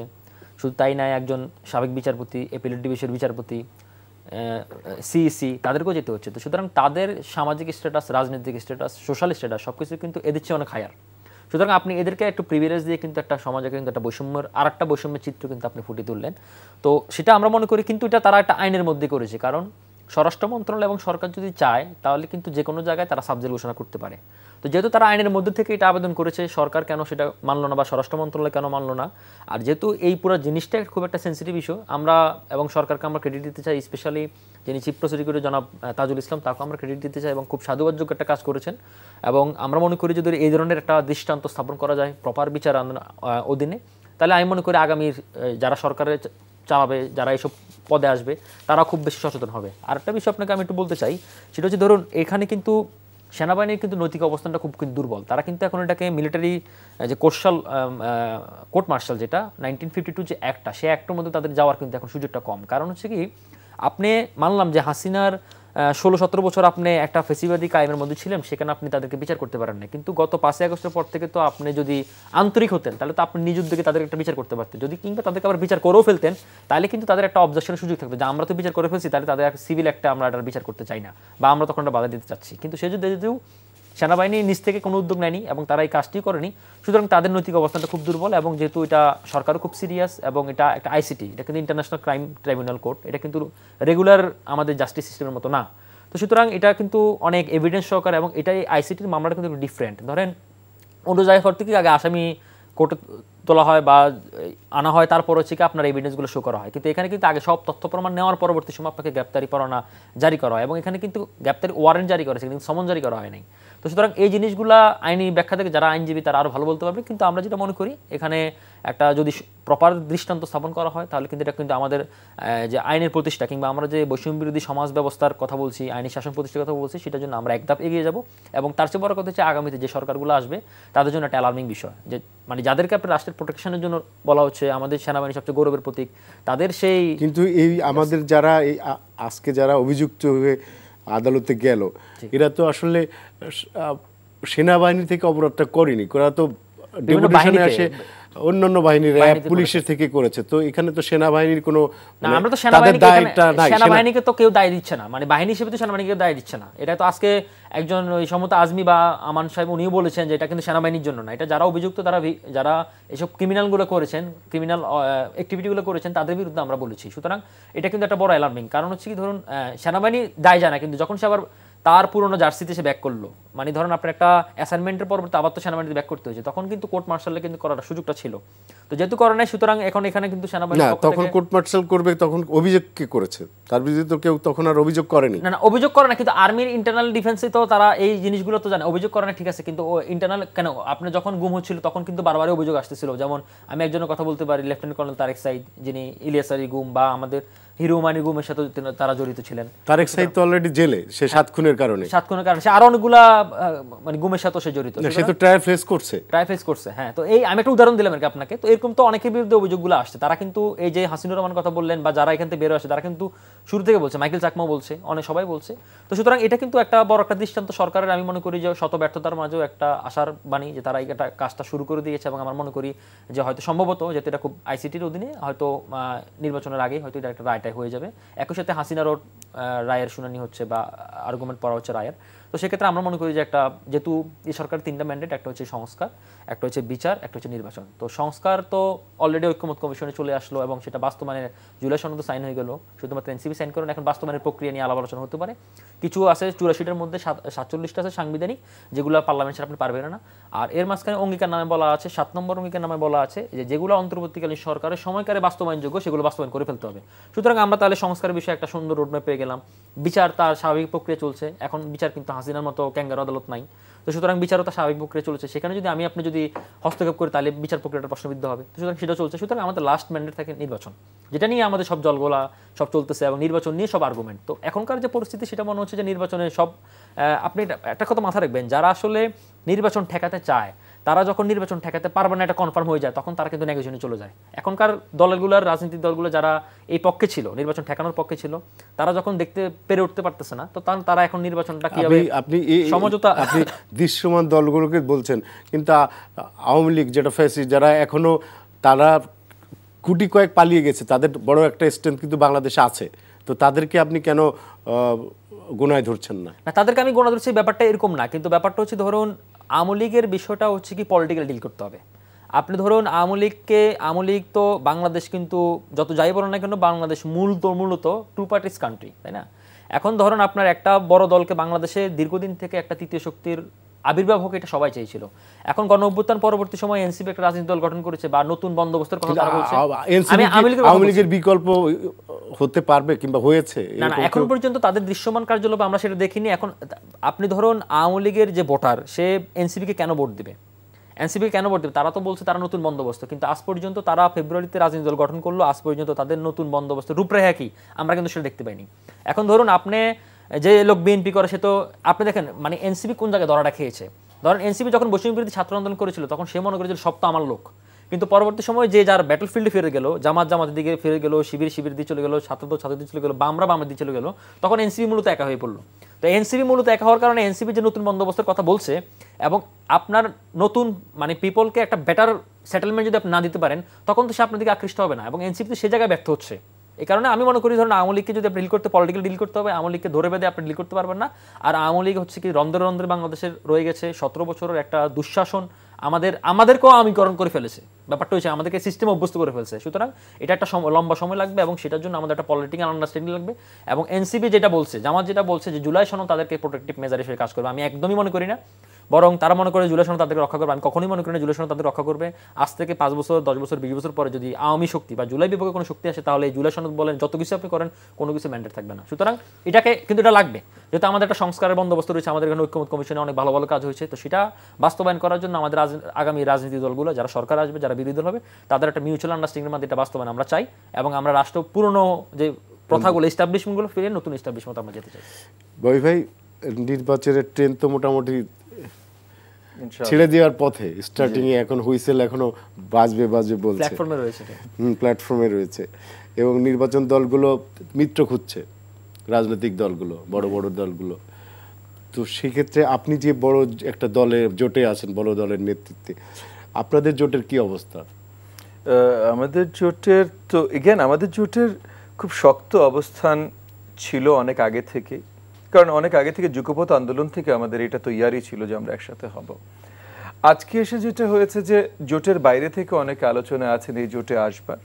শুধু তাই নয়, একজন সাবেক বিচারপতি, এপিলেট ডিভিশনের বিচারপতি, সিইসি, তাদেরকেও যেতে হচ্ছে। তো সুতরাং তাদের সামাজিক স্ট্যাটাস, রাজনৈতিক স্ট্যাটাস, সোশ্যাল স্ট্যাটাস সবকিছু কিন্তু এদের চেয়ে অনেক হায়ার। সুতরাং আপনি এদেরকে একটু প্রিভিলেজ দিয়ে কিন্তু একটা সমাজে কিন্তু একটা বৈষম্যের আরেকটা বৈষম্যের চিত্র কিন্তু আপনি ফুটিয়ে তুললেন। তো সেটা আমরা মনে করি কিন্তু এটা তারা একটা আইনের মধ্যে করেছে। কারণ স্বরাষ্ট্র মন্ত্রণালয় এবং সরকার যদি চায় তাহলে কিন্তু যে কোনো জায়গায় তারা সাবজেল ঘোষণা করতে পারে। তো যেহেতু তারা আইনের মধ্যে থেকে এটা আবেদন করেছে, সরকার কেন সেটা মানলো না বা স্বরাষ্ট্র মন্ত্রণালয় কেন মানলো না? আর যেহেতু এই পুরো জিনিসটা খুব একটা সেন্সিটিভ ইস্যু, আমরা এবং সরকারকে আমরা ক্রেডিট দিতে চাই, স্পেশালি যিনি চিফ প্রসিকিউটর জনাব তাজুল ইসলাম, তাকে আমরা ক্রেডিট দিতে চাই, এবং খুব সাধুবাদযোগ্য একটা কাজ করেছেন। এবং আমরা মনে করি যদি এই ধরনের একটা দৃষ্টান্ত স্থাপন করা যায় প্রপার বিচার অধীনে, তাহলে আমি মনে করি আগামীর যারা সরকারের চালাবে, যারা এইসব পদে আসবে, তারা খুব বেশি সচেতন হবে। আর একটা বিষয় আপনাকে আমি একটু বলতে চাই, সেটা হচ্ছে ধরুন এখানে কিন্তু সেনাবাহিনীর কিন্তু নৈতিক অবস্থানটা খুব দুর্বল। তারা কিন্তু এখন এটাকে মিলিটারি যে কোর্ট মার্শাল যেটা 1952 যে অ্যাক্টটা, সেই অ্যাক্টের মধ্যে তাদের যাওয়ার কিন্তু এখন সুযোগটা কম। কারণ হচ্ছে কি, আপনি মানলাম যে হাসিনার 16-17 বছর আপনি একটা ফেসিবাদী কায়েমের মধ্যে ছিলেন, সেখানে আপনি তাদেরকে বিচার করতে পারেন না। কিন্তু গত 5ই আগস্টের পর থেকে তো আপনি যদি আন্তরিক হতেন তাহলে তো আপনি নিজ উদ্যোগে তাদের একটা বিচার করতে পারতেন। যদি কিংবা তাদেরকে আবার বিচার করেও ফেলতেন তাহলে কিন্তু তাদের একটা অবজেকশনের সুযোগ থাকতো যে আমরা তো বিচার করে ফেলছি, তাহলে তাদের সিভিল একটা আমরা এটা বিচার করতে চাই না, বা আমরা তখন একটা বাধা দিতে চাচ্ছি। কিন্তু সে যদি সেনাবাহিনী নিজ থেকে কোনো উদ্যোগ নেয়নি এবং তারা এই কাজটি করেনি, সুতরাং তাদের নৈতিক অবস্থানটা খুব দুর্বল। এবং যেহেতু এটা সরকারও খুব সিরিয়াস, এবং এটা একটা আইসিটি, এটা কিন্তু ইন্টারন্যাশনাল ক্রাইম ট্রাইব্যুনাল কোর্ট, এটা কিন্তু রেগুলার আমাদের জাস্টিস সিস্টেমের মতো না। তো সুতরাং এটা কিন্তু অনেক এভিডেন্স সহকারে, এবং এটাই আইসিটির মামলাটা কিন্তু ডিফারেন্ট। ধরেন অন্য জায়গায় থেকে আগে আসামি কোর্টে তোলা হয় বা আনা হয়, তারপর হচ্ছে কি আপনার এভিডেন্সগুলো শো করা হয়। কিন্তু এখানে কিন্তু আগে সব তথ্য প্রমাণ নেওয়ার পরবর্তী সময় আপনাকে গ্রেপ্তারি পরোয়ানা জারি করা হয়, এবং এখানে কিন্তু গ্রেপ্তারি ওয়ারেন্ট জারি করেছে কিন্তু সমন জারি করা হয় নাই। তো সুতরাং এই জিনিসগুলা আইনি ব্যাখ্যা থেকে যারা আইনজীবী তারা আরো ভালো বলতে পারবে, কিন্তু আমরা যেটা মনে করি এখানে একটা যদি প্রপার দৃষ্টান্ত স্থাপন করা হয় তাহলে কিন্তু এটা কিন্তু আমাদের যে আইনের প্রতিষ্ঠা কিংবা আমরা যে বৈষম্য বিরোধী সমাজ ব্যবস্থার কথা বলছি, আইনি শাসন প্রতিষ্ঠার কথা বলছি, সেটার জন্য আমরা এক ধাপ এগিয়ে যাব। এবং তার চেয়ে বড় কথা হচ্ছে আগামীতে যে সরকারগুলো আসবে তাদের জন্য একটা অ্যালার্মিং বিষয়, যে মানে যাদেরকে আপনার রাষ্ট্রের প্রোটেকশনের জন্য বলা হচ্ছে, আমাদের সেনাবাহিনী সবচেয়ে গৌরবের প্রতীক, তাদের সেই কিন্তু এই আমাদের যারা এই আজকে যারা অভিযুক্ত হয়ে আদালতে গেল, এরা তো আসলে সেনাবাহিনী থেকে অপরাধটা করেনি, ওরা তো ডেপুটেশনে আসে অন্যান্য বাহিনীর র্যাব পুলিশের থেকে করেছে। তো এখানে তো সেনাবাহিনীর কোনো আমরা তো সেনাবাহিনীকে তো কেউ দায় দিচ্ছে না, মানে বাহিনী হিসেবে তো সেনাবাহিনীকে দায় দিচ্ছে না। এটা তো আজকে একজন ওই সমতা আজমি বা আমান সাহেব উনিও বলেছেন যে এটা কিন্তু সেনাবাহিনীর জন্য না, এটা যারা অভিযুক্ত তারা যারা এসব ক্রিমিনালগুলো করেছেন, ক্রিমিনাল অ্যাক্টিভিটিগুলো করেছেন তাদের বিরুদ্ধে আমরা বলেছি। সুতরাং এটা কিন্তু একটা বড় অ্যালার্মিং কারণ হচ্ছে কি, ধরুন সেনাবাহিনী দায় যায় না, কিন্তু যখন সে আবার তার পুরনো জার্সিতে সে ব্যাক করলো, মানে ধরুন আপনার একটা অ্যাসাইনমেন্টের পরবর্তী আবার তো সেনাবাহিনীতে ব্যাক করতে হয়েছে, তখন কিন্তু কোর্ট মার্শালে কিন্তু করার সুযোগটা ছিল। তো যেহেতু করে নাই, সুতরাং এখন এখানে কিন্তু সেনাবাহিনী তখন কোর্ট মার্শাল করবে, তখন অভিযোগ কে করেছে? তার বিরুদ্ধে তো কেউ তখন আর অভিযোগ করেনি। না অভিযোগ করে না, কিন্তু আর্মির ইন্টারনাল ডিফেন্সে তো তারা এই জিনিসগুলো তো জানে, অভিযোগ করে না ঠিক আছে, কিন্তু ইন্টারনাল কেন আপনি যখন গুম হচ্ছিল তখন কিন্তু বারবারই অভিযোগ আসতেছিল। যেমন আমি একজনের কথা বলতে পারি, লেফটেন্যান্ট কর্নেল তারেক সাইদ, যিনি ইলিয়াসারি গুম বা আমাদের হিরো মানি গুমের সাথে তারা জড়িত ছিলেন। তারেক সাইদ তো অলরেডি জেলে, সে 7 খুনের কারণে সে আরো অনেকগুলা মানে গুমের সাথে সে জড়িত, সে তো ট্রায়াল ফেস করছে। হ্যাঁ, তো এই আমি একটা উদাহরণ দিলাম আর কি আপনাকে। তো এরকম তো অনেকের বিরুদ্ধে অভিযোগগুলো আসছে, তারা কিন্তু এই যে হাসিনুর রহমান কথা বললেন বা যারা এখান থেকে বেরো আসে তারা কিন্তু শুরু থেকে বলছে, মাইকেল চাকমাও বলছে, অনেক সবাই বলছে। তো সুতরাং এটা কিন্তু একটা বড় একটা দৃষ্টান্ত সরকারের, আমি মনে করি যে শত ব্যর্থতার মাঝেও একটা আশার বাণী যে তারা এটা কাজটা শুরু করে দিয়েছে। এবং আমার মনে করি যে হয়তো সম্ভবত যেহেতু এটা খুব আইসিটির অধীনে, হয়তো নির্বাচনের আগে হয়তো এটা একটা রায়টাই হয়ে যাবে। একই সাথে হাসিনারও রায়ের শুনানি হচ্ছে বা আর্গুমেন্ট পড়া হচ্ছে রায়ের। তো সেক্ষেত্রে আমরা মনে করি যে একটা, যেহেতু এই সরকারের 3টা ম্যান্ডেট, একটা হচ্ছে সংস্কার, একটা হচ্ছে বিচার, একটা হচ্ছে নির্বাচন। তো সংস্কার তো অলরেডি ঐক্যমত কমিশনে চলে আসলো এবং সেটা বাস্তবায়নের জুলাই সনদ সাইন হয়ে গেল, শুধুমাত্র এনসিপি সাইন করেন, এখন বাস্তবায়নের প্রক্রিয়া নিয়ে আলাপ আলোচনা হতে পারে। কিছু আছে 84টার মধ্যে 47টা আছে সাংবিধানিক, যেগুলো পার্লামেন্ট ছাড়া আপনি পারবেন না। আর এর মাঝখানে অঙ্গীকার নামে বলা আছে, 7 নম্বর অঙ্গীকার নামে বলা আছে যে যেগুলো অন্তর্বর্তীকালীন সরকারের সময়কালে বাস্তবায়নযোগ্য সেগুলো বাস্তবায়ন করে ফেলতে হবে। সুতরাং আমরা তাহলে সংস্কারের বিষয়ে একটা সুন্দর রোডম্যাপ পেয়ে গেলাম। বিচার তার স্বাভাবিক প্রক্রিয়া চলছে, এখন বিচার কিন্তু হাসিনার মতো ক্যাঙ্গারু আদালত নাই। তো সুতরাং বিচারও তার স্বাভাবিক প্রক্রিয়া চলছে, সেখানে যদি আপনি যদি হস্তক্ষেপ করি তাহলে বিচার প্রক্রিয়াটা প্রশ্নবিদ্ধ হবে। তো সুতরাং সেটা চলছে। সুতরাং আমাদের লাস্ট ম্যান্ডেট থাকে নির্বাচন, যেটা নিয়ে আমাদের সব জলগোলা সব চলতেছে এবং নির্বাচন নিয়ে সব আর্গুমেন্ট। তো এখনকার যে পরিস্থিতি সেটা মনে হচ্ছে যে নির্বাচনের সব আপনি একটা কথা মাথায় রাখবেন, যারা আসলে নির্বাচন ঠেকাতে চায় তারা যখন নির্বাচন ঠেকাতে পারবে না এটা কনফার্ম হয়ে যায়, তখন তারা কিন্তু নেগোশিয়েশনে চলে যায়। এখনকার দলগুলোর রাজনৈতিক দলগুলো যারা এই পক্ষে ছিল, নির্বাচন ঠেকানোর পক্ষে ছিল, তারা যখন দেখতে পেরে উঠতে পারতেছে না, তো তারা এখন নির্বাচনটা কিভাবে সমঝোতা, আপনি দৃশ্যমান দলগুলোকে বলছেন, কিন্তু আওয়ামী লীগ যেটা ফ্যাসিস্ট, যারা এখনো তারা কুটি কয়েক পালিয়ে গেছে, তাদের বড় একটা স্ট্রেংথ কিন্তু বাংলাদেশে আছে। তো তাদেরকে আপনি কেন গোনায় ধরছেন না? তাদেরকে আমি গোনা ধরছি ব্যাপারটা এরকম না, কিন্তু ব্যাপারটা হচ্ছে ধরুন আওয়ামী লীগের বিষয়টা হচ্ছে কি পলিটিক্যাল ডিল করতে হবে। আপনি ধরুন আওয়ামী লীগ তো বাংলাদেশ কিন্তু যত যাই বলেন না কেন, বাংলাদেশ মূলত 2 পার্টিস কান্ট্রি, তাই না? এখন ধরুন আপনার একটা বড় দলকে বাংলাদেশে দীর্ঘদিন থেকে একটা তৃতীয় শক্তির আবির্ভাব হোক, এটা সবাই চাইছিল। এখন গণ-অভ্যুত্থান পরবর্তী সময় এনসিপি একটা রাজনৈতিক দল গঠন করেছে বা নতুন বন্দোবস্তের কথা তারা বলছে। আওয়ামী লীগের বিকল্প হতে পারবে কিংবা হয়েছে না, এখন পর্যন্ত তাদের দৃশ্যমান কার্যকলাপ আমরা সেটা দেখিনি। এখন আপনি ধরুন আওয়ামী লীগের যে ভোটার, সে এনসিপিকে কেন ভোট দিবে? তারা তো বলছে তারা নতুন বন্দোবস্ত, কিন্তু আজ পর্যন্ত তারা ফেব্রুয়ারিতে রাজনৈতিক দল গঠন করলো, আজ পর্যন্ত তাদের নতুন বন্দোবস্ত রূপরেখা কি আমরা কিন্তু সেটা দেখতে পাইনি। এখন ধরুন আপনি যে লোক বিএনপি করে, সে তো আপনি দেখেন মানে এনসিপি কোন জায়গায় ধরাটা খেয়েছে। ধরেন এনসিপি যখন বৈষম্য বিরোধী ছাত্র আন্দোলন করেছিল তখন সে মনে করেছিল সব তো আমার লোক, কিন্তু পরবর্তী সময় যে যার ব্যাটল ফিল্ডে ফিরে গেল, জামাতের দিকে ফিরে গেল, শিবির দিয়ে চলে গেল, ছাত্রদের দিয়ে চলে গেল, বামের দিয়ে চলে গেল, তখন এনসিপি মূলত একা হয়ে পড়লো। তো এনসিপি মূলত একা হওয়ার কারণে এনসিপি যে নতুন বন্দোবস্তের কথা বলছে এবং আপনার নতুন মানে পিপলকে একটা বেটার সেটেলমেন্ট যদি আপনি না দিতে পারেন, তখন তো সে আপনার দিকে আকৃষ্ট হবে না, এবং এনসিপি তো সে জায়গায় ব্যর্থ হচ্ছে। এই কারণে আমি মনে করি ধরুন আওয়ামী লীগকে যদি আপনি ডিল করতে পলিটিক্যাল ডিল করতে হবে, আওয়ামী লীগকে ধরে বেঁধে আপনি ডিল করতে পারবেন না। আর আওয়ামী লীগ হচ্ছে কি রন্ধ্রে বাংলাদেশের রয়ে গেছে 17 বছরের একটা দুঃশাসন, আমাদেরকেও আমিকরণ করে ফেলেছে। ব্যাপারটা হচ্ছে আমাদেরকে সিস্টেম অভ্যস্ত করে ফেলছে। সুতরাং এটা একটা লম্বা সময় লাগবে এবং সেটার জন্য আমাদের একটা পলিটিক্যাল আন্ডারস্ট্যান্ডিং লাগবে। এবং এনসিপি যেটা বলছে, জামাত যেটা বলছে যে জুলাই সনদ তাদেরকে প্রোটেক্টিভ মেজার হিসেবে কাজ করবে, আমি একদমই মনে করি না। বরং তারা মনে করে জুলাই সনদ তাদেরকে রক্ষা করবে। আমি কখনোই মনে করি না জুলাই সনদ তাদের রক্ষা করবে। আজ থেকে 5 বছর 10 বছর 20 বছর পরে যদি আওয়ামী শক্তি বা জুলাই বিপক্ষে কোনো শক্তি আসে, তাহলে এই জুলাই সনদ বলেন যত কিছু আপনি করেন কোনো কিছু ম্যান্ডেট থাকবে না। সুতরাং এটাকে কিন্তু এটা লাগবে, যেহেতু আমাদের একটা সংস্কারের বন্দোবস্ত রয়েছে, আমাদের এখানে ঐক্যমত কমিশনে অনেক ভালো ভালো কাজ হয়েছে। তো সেটা বাস্তবায়ন করার জন্য আমাদের আগামী রাজনীতি দলগুলো, যারা সরকার আসবে যারা বিরোধী দল হবে, তাদের একটা মিউচুয়াল আন্ডারস্ট্যান্ডিংয়ের মধ্যে এটা বাস্তবায়ন আমরা চাই, এবং আমরা রাষ্ট্র পুরনো যে প্রথাগুলো এস্টাবলিশমেন্টগুলো ফিরে নতুন এস্টাবলিশমেন্ট আমরা যেতে চাই। ভাই নির্বাচনের ট্রেন তো মোটামুটি ছেড়ে দেওয়ার পথে, স্টার্টিং এ এখন হুইসেল এখনো বাজবে বলছে, প্ল্যাটফর্মে রয়েছে, প্ল্যাটফর্মে রয়েছে, এবং নির্বাচন দলগুলো মিত্র খুঁজছে, রাজনৈতিক দলগুলো, বড় বড় দলগুলো। তো সেক্ষেত্রে আপনি যে বড় একটা দলের জোটে আছেন, বড় দলের নেতৃত্বে, আপনাদের জোটের কি অবস্থা? আমাদের জোটের তো এগেন আমাদের জোটের খুব শক্ত অবস্থান ছিল অনেক আগে থেকে, কারণ অনেক আগে থেকে যুগপৎ আন্দোলন থেকে আমাদের এটা তো ইয়ারই ছিল যে আমরা একসাথে হব। আজকে এসে যেটা হয়েছে যে জোটের বাইরে থেকে অনেক আলোচনা আছেন এই জোটে আসবার,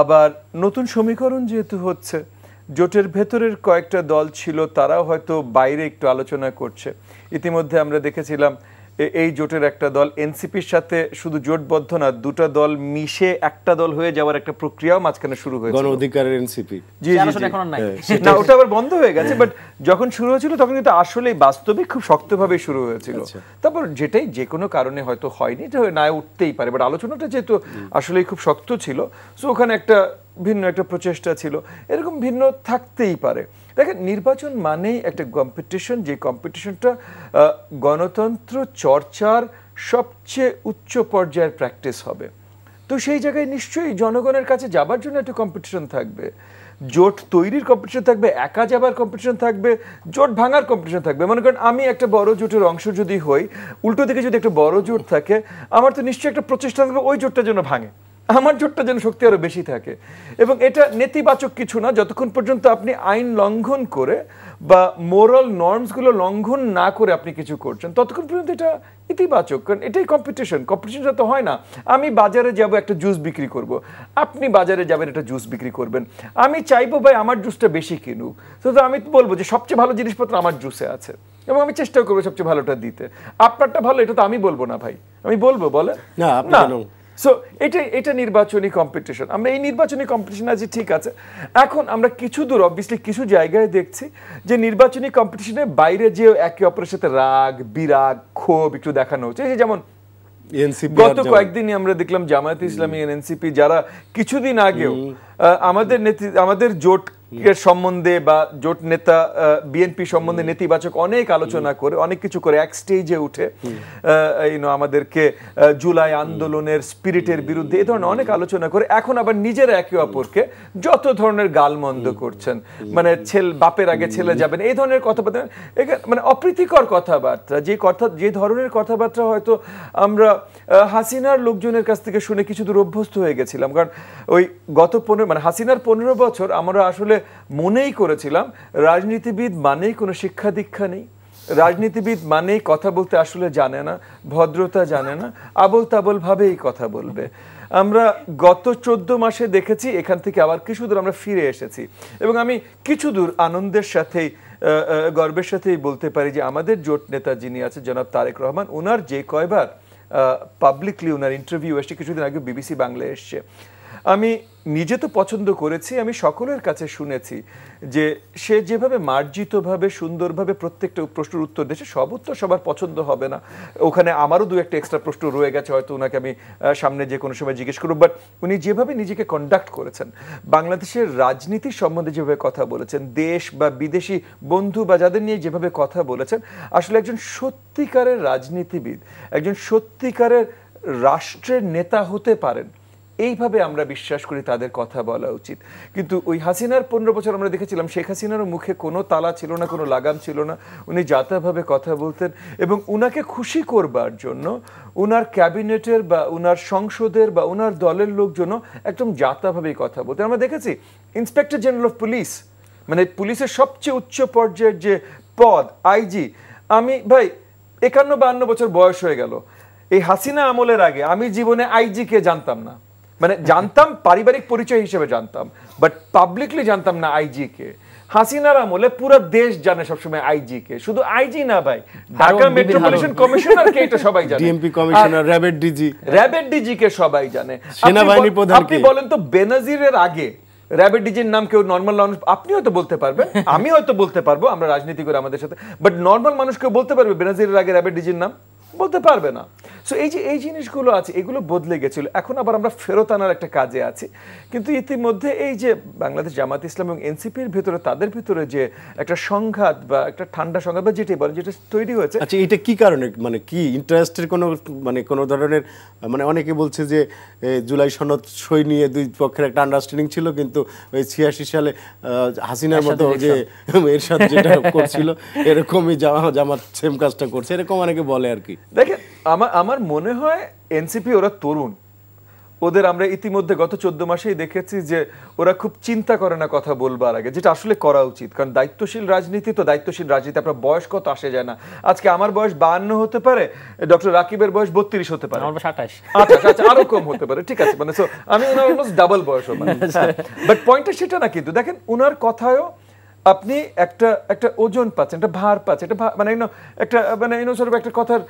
আবার নতুন সমীকরণ যেহেতু হচ্ছে, জোটের ভেতরের কয়েকটা দল ছিল তারাও হয়তো বাইরে একটু আলোচনা করছে। ইতিমধ্যে আমরা দেখেছিলাম এই জোটের একটা দল এনসিপির সাথে শুধু জোটবদ্ধ না, দুটো দল মিশে একটা দল হয়ে যাওয়ার একটা প্রক্রিয়াও মাঝখানে শুরু হয়েছে, গণ অধিকারের এনসিপি। জি না, ওটা আবার বন্ধ হয়ে গেছে, বাট যখন শুরু হয়েছিল তখন কিন্তু আসলেই বাস্তবিক খুব শক্তভাবে শুরু হয়েছিল। তারপর যেটাই যে কোনো কারণে হয়তো হয়নি, এটা না উঠতেই পারে, বাট আলোচনাটা যেহেতু আসলেই খুব শক্ত ছিল, সো ওখানে একটা ভিন্ন একটা প্রচেষ্টা ছিল, এরকম ভিন্ন থাকতেই পারে। দেখেন, নির্বাচন মানেই একটা কম্পিটিশন, যে কম্পিটিশনটা গণতন্ত্র চর্চার সবচেয়ে উচ্চ পর্যায়ের প্র্যাকটিস হবে। তো সেই জায়গায় নিশ্চয়ই জনগণের কাছে যাবার জন্য একটা কম্পিটিশন থাকবে, জোট তৈরির কম্পিটিশন থাকবে, একা যাবার কম্পিটিশন থাকবে, জোট ভাঙার কম্পিটিশন থাকবে। মনে করেন আমি একটা বড় জোটের অংশ যদি হই, উল্টো দিকে যদি একটা বড় জোট থাকে, আমার তো নিশ্চয়ই একটা প্রচেষ্টা থাকবে ওই জোটটা যেন ভাঙে, আমার জোটটা যেন শক্তি আরো বেশি থাকে। এবং এটা নেতিবাচক কিছু না, যতক্ষণ পর্যন্ত আপনি আইন লঙ্ঘন করে বা মোরাল নর্মসগুলো লঙ্ঘন না করে আপনি কিছু করছেন, ততক্ষণ পর্যন্ত এটা ইতিবাচক। কারণ এটাই কম্পিটিশন। কম্পিটিশনটা তো হয় না আমি বাজারে যাব একটা জুস বিক্রি করব, আপনি বাজারে যাবেন একটা জুস বিক্রি করবেন, আমি চাইবো ভাই আমার জুসটা বেশি কিনুক, তো আমি বলবো যে সবচেয়ে ভালো জিনিসপত্র আমার জুসে আছে, এবং আমি চেষ্টা করবো সবচেয়ে ভালোটা দিতে। আপনারটা ভালো এটা তো আমি বলবো না ভাই, আমি বলবো বলে না। সো এটা নির্বাচনী কম্পিটিশন। আমরা এই নির্বাচনী কম্পিটিশন আছি, ঠিক আছে। এখন আমরা কিছু দূর অবভিয়াসলি কিছু জায়গায় দেখছি যে নির্বাচনী কম্পিটিশনের বাইরে যে একে অপরের সাথে রাগ বিরাগ ক্ষোভ একটু দেখানো হচ্ছে। এই যেমন গত কয়েকদিনই আমরা দেখলাম জামায়াতে ইসলামী এনসিপি, যারা কিছুদিন আগেও আমাদের জোট সম্বন্ধে বা জোট নেতা বিএনপি সম্বন্ধে নেতিবাচক অনেক আলোচনা করে, অনেক কিছু করে, এক স্টেজে উঠে আমাদেরকে জুলাই আন্দোলনের স্পিরিটের বিরুদ্ধে এই ধরনের অনেক আলোচনা করে, এখন আবার নিজেরা একে অপরকে যত ধরনের গালমন্দ করছেন, মানে বাপের আগে ছেলে যাবেন, এই ধরনের কথাবার্তা, মানে অপ্রীতিকর কথাবার্তা, যে ধরনের কথাবার্তা হয়তো আমরা হাসিনার লোকজনের কাছ থেকে শুনে কিছু দূর অভ্যস্ত হয়ে গেছিলাম। কারণ ওই গত হাসিনার 15 বছর আমরা আসলে মনেই করেছিলাম রাজনীতিবিদ মানেই কোনো শিক্ষা দীক্ষা নেই, রাজনীতিবিদ মানেই কথা বলতে আসলে জানে না, ভদ্রতা জানে না, আবল তাবল ভাবেই কথা বলবে। আমরা গত 14 মাসে দেখেছি এখান থেকে আবার কিছু দূর আমরা ফিরে এসেছি, এবং আমি কিছু দূর আনন্দের সাথেই গর্বের সাথেই বলতে পারি যে আমাদের জোট নেতা যিনি আছে জনাব তারেক রহমান, ওনার যে কয়বার পাবলিকলি ওনার ইন্টারভিউ এসছে, কিছুদিন আগে বিবিসি বাংলায় এসছে, আমি নিজে তো পছন্দ করেছি, আমি সকলের কাছে শুনেছি যে সে যেভাবে মার্জিতভাবে সুন্দরভাবে প্রত্যেকটা প্রশ্নের উত্তর দিয়েছে, সব উত্তর সবার পছন্দ হবে না, ওখানে আমারও দু একটা এক্সট্রা প্রশ্ন রয়ে গেছে, হয়তো ওনাকে আমি সামনে যে কোনো সময় জিজ্ঞেস করব, বাট উনি যেভাবে নিজেকে কন্ডাক্ট করেছেন, বাংলাদেশের রাজনীতির সম্বন্ধে যেভাবে কথা বলেছেন, দেশ বা বিদেশি বন্ধু বা যাদের নিয়ে যেভাবে কথা বলেছেন, আসলে একজন সত্যিকারের রাজনীতিবিদ, একজন সত্যিকারের রাষ্ট্রের নেতা হতে পারেন, এইভাবে আমরা বিশ্বাস করি তাদের কথা বলা উচিত। কিন্তু ওই হাসিনার 15 বছর আমরা দেখেছিলাম, শেখ হাসিনারও মুখে কোনো তালা ছিল না, কোনো লাগাম ছিল না, উনি যাতাভাবে কথা বলতেন, এবং উনাকে খুশি করবার জন্য উনার ক্যাবিনেটের বা উনার সংসদের বা উনার দলের লোকজনও একদম যাতাভাবেই কথা বলতেন। আমরা দেখেছি ইন্সপেক্টর জেনারেল অফ পুলিশ, মানে পুলিশের সবচেয়ে উচ্চ পর্যায়ের যে পদ, আইজি, আমি ভাই 51-52 বছর বয়স হয়ে গেল, এই হাসিনা আমলের আগে আমি জীবনে আইজি কে জানতাম না, মানে জানতাম পারিবারিক পরিচয় হিসেবে জানতাম, বাট পাবলিকলি জানতাম না আইজি কে। হাসিনার আমলে পুরো দেশ জানে সবসময় আইজি কে, শুধু আইজি না ভাই, ঢাকা মেট্রোপলিটন কমিশনার কে এটা সবাই জানে, ডিএমপি কমিশনার, র‍্যাবের ডিজি কে সবাই জানে, সেনাবাহিনী প্রধান। আপনি বলেন তো বেনাজিরের আগে র‍্যাবের ডিজির নাম কেউ নরমাল মানুষ, আপনি হয়তো বলতে পারবেন, আমি হয়তো বলতে পারবো, আমরা রাজনীতি করে আমাদের সাথে, বাট নরমাল মানুষ কেউ বলতে পারবে বেনাজিরের আগে র‍্যাবের ডিজির নাম? বলতে পারবে না। সো এই যে এই জিনিসগুলো আছে, এগুলো বদলে গেছিল, এখন আবার আমরা ফেরত আনার একটা কাজে আছি। কিন্তু ইতিমধ্যে এই যে বাংলাদেশ জামাত ইসলাম এবং এনসিপির ভিতরে, তাদের ভিতরে যে একটা সংঘাত বা একটা ঠান্ডা সংঘাত বা যেটাই বলেন, যেটা তৈরি হয়েছে, আচ্ছা এটা কি কারণে, মানে কি ইন্টারেস্টের কোনো ধরনের, মানে অনেকে বলছে যে জুলাই সনদ সই নিয়ে দুই পক্ষের একটা আন্ডারস্ট্যান্ডিং ছিল, কিন্তু ওই 86 সালে হাসিনার মতো যে এরশাদ যেটা করছিল এরকমই জামাত সেম কাজটা করছে, এরকম অনেকে বলে আর কি। দেখেন আমার মনে হয় এনসিপি ওরা তরুণ, ওদের আমরা ইতিমধ্যে গত 14 মাসেই দেখেছি যে ওরা খুব চিন্তা করে না কথা বলবার আগে, যেটা আসলে করা উচিত, কারণ দায়িত্বশীল রাজনীতি তো দায়িত্বশীল রাজনীতি। আপনার বয়স কত আসে যায় না, আজকে আমার বয়স 52 হতে পারে, ডক্টর রাকিবের বয়স 32 হতে পারে, 28 আচ্ছা আরো কম হতে পারে, ঠিক আছে, মানে আমি ওনার অলমোস্ট ডাবল বয়স, বাট পয়েন্টটা সেটা না। কিন্তু দেখেন ওনার কথায়ও আপনি একটা ওজন পাচ্ছেন, একটা ভার পাচ্ছেন, একটা মানে একটা মানে একটা কথার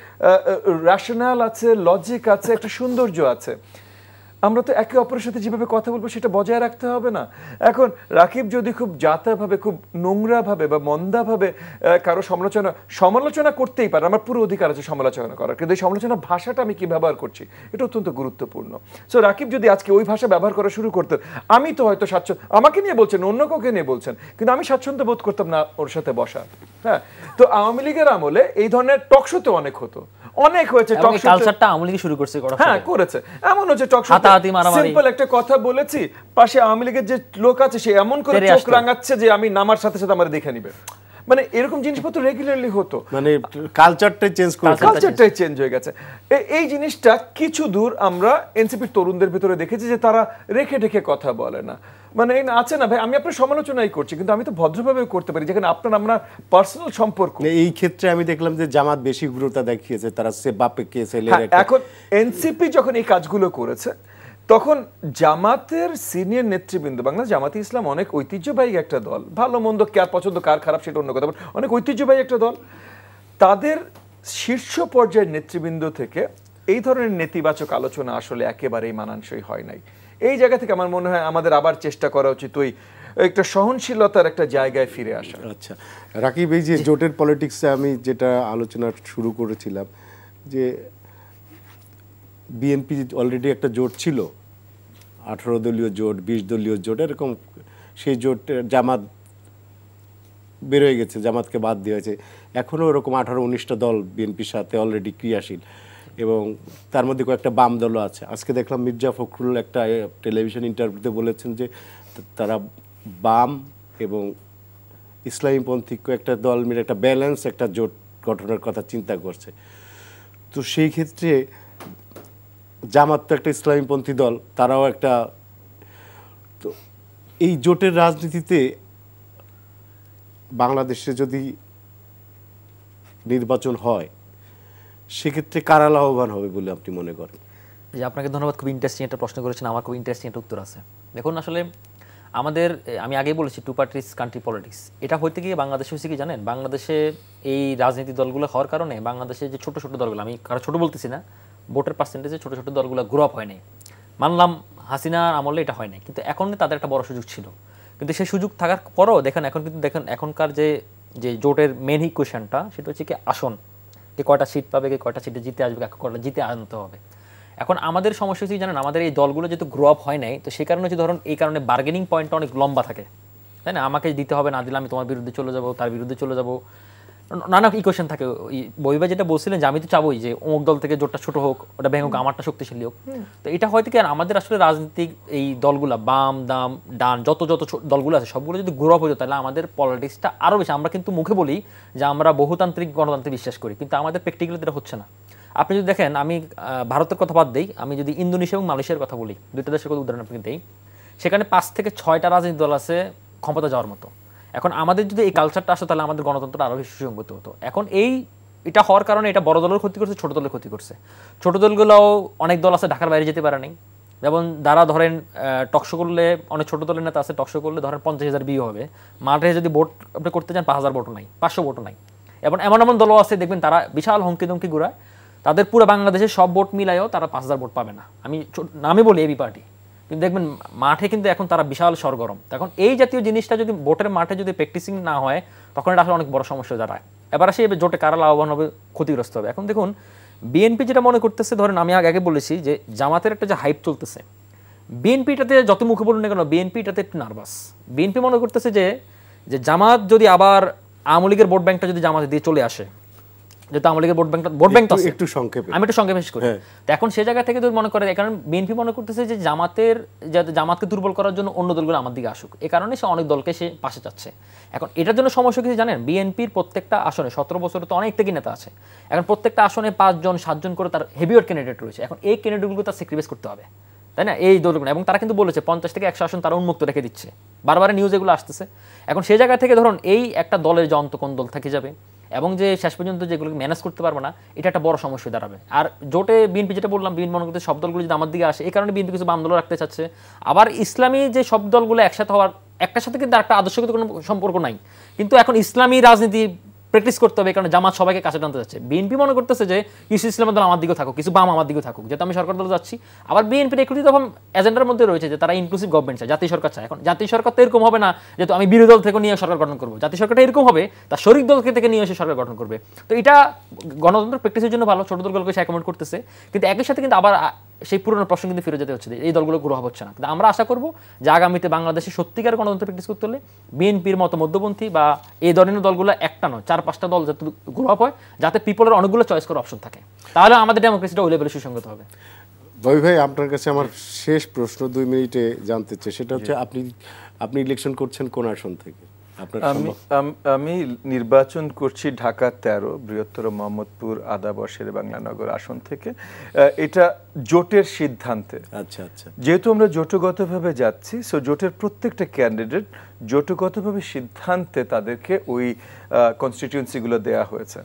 রেশনাল আছে, লজিক আছে, একটা সৌন্দর্য আছে। আমরা তো একে অপরের সাথে যেভাবে কথা বলবো সেটা বজায় রাখতে হবে না? এখন রাকিব যদি খুব জাতাভাবে, খুব নোংরাভাবে বা মন্দাভাবে কারো সমালোচনা করতেই পারে, আমার পুরো অধিকার আছে সমালোচনা করার, কিন্তু এই সমালোচনার ভাষাটা আমি কি ব্যবহার করছি এটা অত্যন্ত গুরুত্বপূর্ণ। সো রাকিব যদি আজকে ওই ভাষা ব্যবহার করা শুরু করতেন, আমি তো হয়তো আমাকে নিয়ে বলছেন, অন্য কাউকে নিয়ে বলছেন, কিন্তু আমি স্বাচ্ছন্দ্য বোধ করতাম না ওর সাথে বসা। হ্যাঁ, তো আওয়ামী লীগের আমলে এই ধরনের টকশো তো অনেক হতো, অনেক হয়েছে, কালচারটা আওয়ামী লীগ শুরু করছে, হ্যাঁ করেছে, এমন হচ্ছে টকশো সিম্পল একটা কথা বলেছি, পাশে আওয়ামী লীগের যে লোক আছে সে এমন করে চোখ রাঙাচ্ছে যে আমি নামার সাথে সাথে আমার দেখে নিবে, মানে এরকম জিনিসপত্র রেগুলারলি হতো, মানে কালচারটাই চেঞ্জ হয়ে গেছে। এই জিনিসটা কিছু দূর আমরা এনসিপির তরুণদের ভিতরে দেখেছি যে তারা রেখে ঢেকে কথা বলে না, মানে আছে না ভাই, আমি আপনার সমালোচনাই করছি কিন্তু আমি তো ভদ্রভাবে করতে পারি, যেখানে আমরা পার্সোনাল সম্পর্ক। এই ক্ষেত্রে আমি দেখলাম যে জামাত বেশি গুরুত্ব দেখিয়েছে, তারা সে বাপকে ছেলে। এখন এনসিপি যখন এই কাজগুলো করেছে তখন জামাতের সিনিয়র নেতৃবৃন্দ, বাংলাদেশ জামাতে ইসলাম অনেক ঐতিহ্যবাহী একটা দল, ভালো মন্দ কার পছন্দ কার খারাপ সেটা অন্য কথা, অনেক ঐতিহ্যবাহী একটা দল, তাদের শীর্ষ পর্যায়ের নেতৃবৃন্দ থেকে এই ধরনের নেতিবাচক আলোচনা আসলে একেবারেই মানানসই হয় নাই। এই জায়গা থেকে আমার মনে হয় আমাদের আবার চেষ্টা করা উচিত ওই একটা সহনশীলতার একটা জায়গায় ফিরে আসা। আচ্ছা রাকিব, এই যে জোটের পলিটিক্সে আমি যেটা আলোচনা শুরু করেছিলাম যে বিএনপি অলরেডি একটা জোট ছিল, 18 দলীয় জোট, 20 দলীয় জোট, এরকম সেই জোটের জামাত বেরোয় গেছে, জামাতকে বাদ দেওয়া হয়েছে, এখনও এরকম 18-19টা দল বিএনপির সাথে অলরেডি ক্রিয়াশীল এবং তার মধ্যে কয়েকটা বাম দলও আছে। আজকে দেখলাম মির্জা ফখরুল একটা টেলিভিশন ইন্টারভিউতে বলেছেন যে তারা বাম এবং ইসলামীপন্থী কয়েকটা দল মিলে একটা ব্যালেন্স একটা জোট গঠনের কথা চিন্তা করছে। তো সেই ক্ষেত্রে জামাত তো একটা ইসলামীপন্থী দল, তারাও একটা, তো এই জোটের রাজনীতিতে বাংলাদেশে যদি নির্বাচন হয় সেক্ষেত্রে কারা লাভবান হবে বলে আপনি মনে করেন? যে আপনাকে ধন্যবাদ, খুব ইন্টারেস্টিং একটা প্রশ্ন করেছেন, আমার খুব ইন্টারেস্টিং একটা উত্তর আছে। দেখুন আসলে আমাদের, আমি আগেই বলেছি, টু পার্টিস কান্ট্রি পলিটিক্স, এটা হইতে গিয়ে বাংলাদেশে হচ্ছে কি জানেন, বাংলাদেশে এই রাজনীতি দলগুলো হওয়ার কারণে বাংলাদেশে যে ছোট ছোট দলগুলো, আমি কারো ছোট বলতেছি না, ভোটের পার্সেন্টেজে ছোট ছোট দলগুলো গ্রো আপ হয় নাই, মানলাম হাসিনার আমলে এটা হয় নাই, কিন্তু এখন তাদের একটা বড় সুযোগ ছিল, কিন্তু সেই সুযোগ থাকার পরও দেখেন এখন কিন্তু দেখেন এখনকার যে জোটের মেন ইকুয়েশনটা সেটা হচ্ছে কি আসন, কে কয়টা সিট পাবে, কে কয়টা সিটে জিতে আসবে, কয়টা জিতে আনতে হবে। এখন আমাদের সমস্যা হচ্ছে জানেন, আমাদের এই দলগুলো যেহেতু গ্রো আপ হয় নাই, তো সেই কারণে হচ্ছে ধরুন এই কারণে বার্গেনিং পয়েন্টটা অনেক লম্বা থাকে, তাই না, আমাকে দিতে হবে, না দিলে আমি তোমার বিরুদ্ধে চলে যাবো, তার বিরুদ্ধে চলে যাবো, নানা ইকুয়েশন থাকে। বইবা যেটা বলছিলেন যে আমি তো চাবোই যে অমুক দল থেকে জোটটা ছোট হোক, ওটা ভেঙে হোক, আমারটা শক্তিশালী হোক, তো এটা হয়তো কি আমাদের আসলে রাজনীতিক এই দলগুলা বাম দাম ডান যত দলগুলো আছে সবগুলো যদি গ্রো আপ হয়ে যায়, তাহলে আমাদের পলিটিক্সটা আরও বেশি, আমরা কিন্তু মুখে বলি যে আমরা বহুতান্ত্রিক গণতন্ত্রে বিশ্বাস করি, কিন্তু আমাদের প্র্যাকটিক্যালি এটা হচ্ছে না। আপনি যদি দেখেন, আমি ভারতের কথা বাদ দিই, আমি যদি ইন্দোনেশিয়া এবং মালয়েশিয়ার কথা বলি, দুইটা দেশের কথা উদাহরণ আপনাকে দিই, সেখানে 5 থেকে 6টা রাজনৈতিক দল আছে ক্ষমতা যাওয়ার মতো। এখন আমাদের যদি এই কালচারটা আসে তাহলে আমাদের গণতন্ত্রটা আরও বেশি সুসংগত হতো। এখন এটা হওয়ার কারণে এটা বড় দলের ক্ষতি করছে, ছোট দলের ক্ষতি করছে। ছোট দলগুলোও অনেক দল আছে ঢাকার বাইরে যেতে পারে নাই, যেমন যারা ধরেন টকশো করলে, অনেক ছোট দলের নেতা আছে, টকশো করলে ধরেন 50,000 ভিউ হবে, মাঠে যদি ভোট আপনি করতে চান 5,000 ভোটও নাই, 500 ভোটও নাই। এবং এমন এমন দলও আছে দেখবেন তারা বিশাল হুমকি দুমকি ঘুরায়, তাদের পুরো বাংলাদেশের সব ভোট মিলাইও তারা 5,000 ভোট পাবে না। আমি বলি এবি পার্টি, কিন্তু দেখবেন মাঠে কিন্তু এখন তারা বিশাল সরগরম। এখন এই জাতীয় জিনিসটা যদি ভোটের মাঠে যদি প্র্যাকটিসিং না হয়, তখন এটা আসলে অনেক বড় সমস্যা দাঁড়ায়। এবার আসে জোটে কারা লাভবান হবে, ক্ষতিগ্রস্ত হবে। এখন দেখুন বিএনপি যেটা মনে করতেছে, ধরেন আমি আগে বলেছি যে জামাতের একটা যে হাইপ চলতেছে, বিএনপিটাতে যত মুখে বলুন না কেন বিএনপিটাতে একটু নার্ভাস। বিএনপি মনে করতেছে যে জামাত যদি আবার আওয়ামী লীগের ভোট ব্যাংকটা যদি জামাতে দিয়ে চলে আসে, যেহেতু আওয়ামী লীগের ভোট ব্যাংক তো একটু সংক্ষেপে, আমি একটু সংক্ষেপে শেষ করি। তো এখন সে জায়গা থেকে যদি মনে করে, কারণ বিএনপি মনে করতেছে যে জামাতকে দুর্বল করার জন্য অন্য দলগুলো আমার দিকে আসুক, এই কারণে সে অনেক দলকে সে পাশে চাচ্ছে। এখন এটার জন্য সমস্যা কিছু জানেন, বিএনপির প্রত্যেকটা আসনে 17 বছরে তো অনেক থেকে নেতা আছে, এখন প্রত্যেকটা আসনে 5 জন 7 জন করে তার হেভিওয়েট ক্যান্ডিডেট রয়েছে। এখন এই ক্যান্ডিডেটগুলো তার স্যাক্রিফাইস করতে হবে, তাই না, এই দলগুলো। এবং তারা কিন্তু বলেছে 50 থেকে 100 আসন তারা উন্মুক্ত রেখে দিচ্ছে, বারবার নিউজ এগুলো আসতেছে। এখন সেই জায়গা থেকে ধরুন এই একটা দলের যে অন্তকোন দল থেকে যাবে এবং যে শেষ পর্যন্ত যেগুলোকে ম্যানেজ করতে পারবে না, এটা একটা বড় সমস্যা দাঁড়াবে। আর জোটে বিএনপি যেটা বললাম, বিএনপি মনে করতে সব দলগুলো যদি আমার দিকে আসে, এই কারণে বিএনপি কিছু বাম দল রাখতে চাচ্ছে। আবার ইসলামী যে সব দলগুলো একসাথে হওয়ার, একটার সাথে কিন্তু একটা আদর্শগত কোনো সম্পর্ক নাই, কিন্তু এখন ইসলামী রাজনীতি প্র্যাকটিস করতে হবে, কারণ জামাত সবাইকে কাছে টানতে যাচ্ছে। বিএনপি মনে করতেছে যে কিছু ইসলামের দল আমার দিকে থাকুক, কিছু বাম আমার দিকে থাকুক, যেহেতু আমি সরকার দলে যাচ্ছি। আবার বিএনপির একটু তখন এজেন্ডার মধ্যে রয়েছে যে তারা ইনক্লুসিভ গভর্নমেন্ট চায়, জাতীয় সরকার চায়। এখন জাতীয় সরকার তো এরকম হবে না যেহেতু আমি বিরোধী দল থেকে নিয়ে সরকার গঠন করবো, জাতীয় সরকারটা এরকম হবে তার শরিক দলকে থেকে নিয়ে এসে সরকার গঠন করবে। তো এটা গণতন্ত্র প্র্যাকটিসের জন্য ভালো, ছোট দলগুলোকে সে অ্যাকোমোডেট করতেছে, কিন্তু একই সাথে কিন্তু আবার সেই পুরনো প্রশ্ন কিন্তু ফিরে যেতে হচ্ছে, এই দলগুলো গ্রহ হচ্ছে না। কিন্তু আমরা আশা করবো যে আগামীতে বাংলাদেশে সত্যিকার গণতন্ত্র প্র্যাকটিস করতে হলে বিএনপির মতো মধ্যপন্থী বা এই ধরনের দলগুলো একটা নয় 4-5টা দল যাতে গ্রহ হয়, যাতে পিপলের অনেকগুলো চয়েস করার অপশন থাকে, তাহলে আমাদের ডেমোক্রেসিটা ওই লেভেলে সুসংগত হবে। ভাই আপনার কাছে আমার শেষ প্রশ্ন 2 মিনিটে জানতে চাই, সেটা হচ্ছে আপনি ইলেকশন করছেন কোন আসন থেকে? আমি নির্বাচন করছি ঢাকা 13 বৃহত্তর মোহাম্মদপুর আদাবর শেরেবাংলা নগর আসন থেকে। এটা জোটের সিদ্ধান্তে, আচ্ছা আচ্ছা, যেহেতু আমরা জোটগতভাবে যাচ্ছি, সো জোটের প্রত্যেকটা ক্যান্ডিডেট জোটগতভাবে সিদ্ধান্তে তাদেরকে ওই কনস্টিটিউয়েন্সিগুলো দেয়া হয়েছে।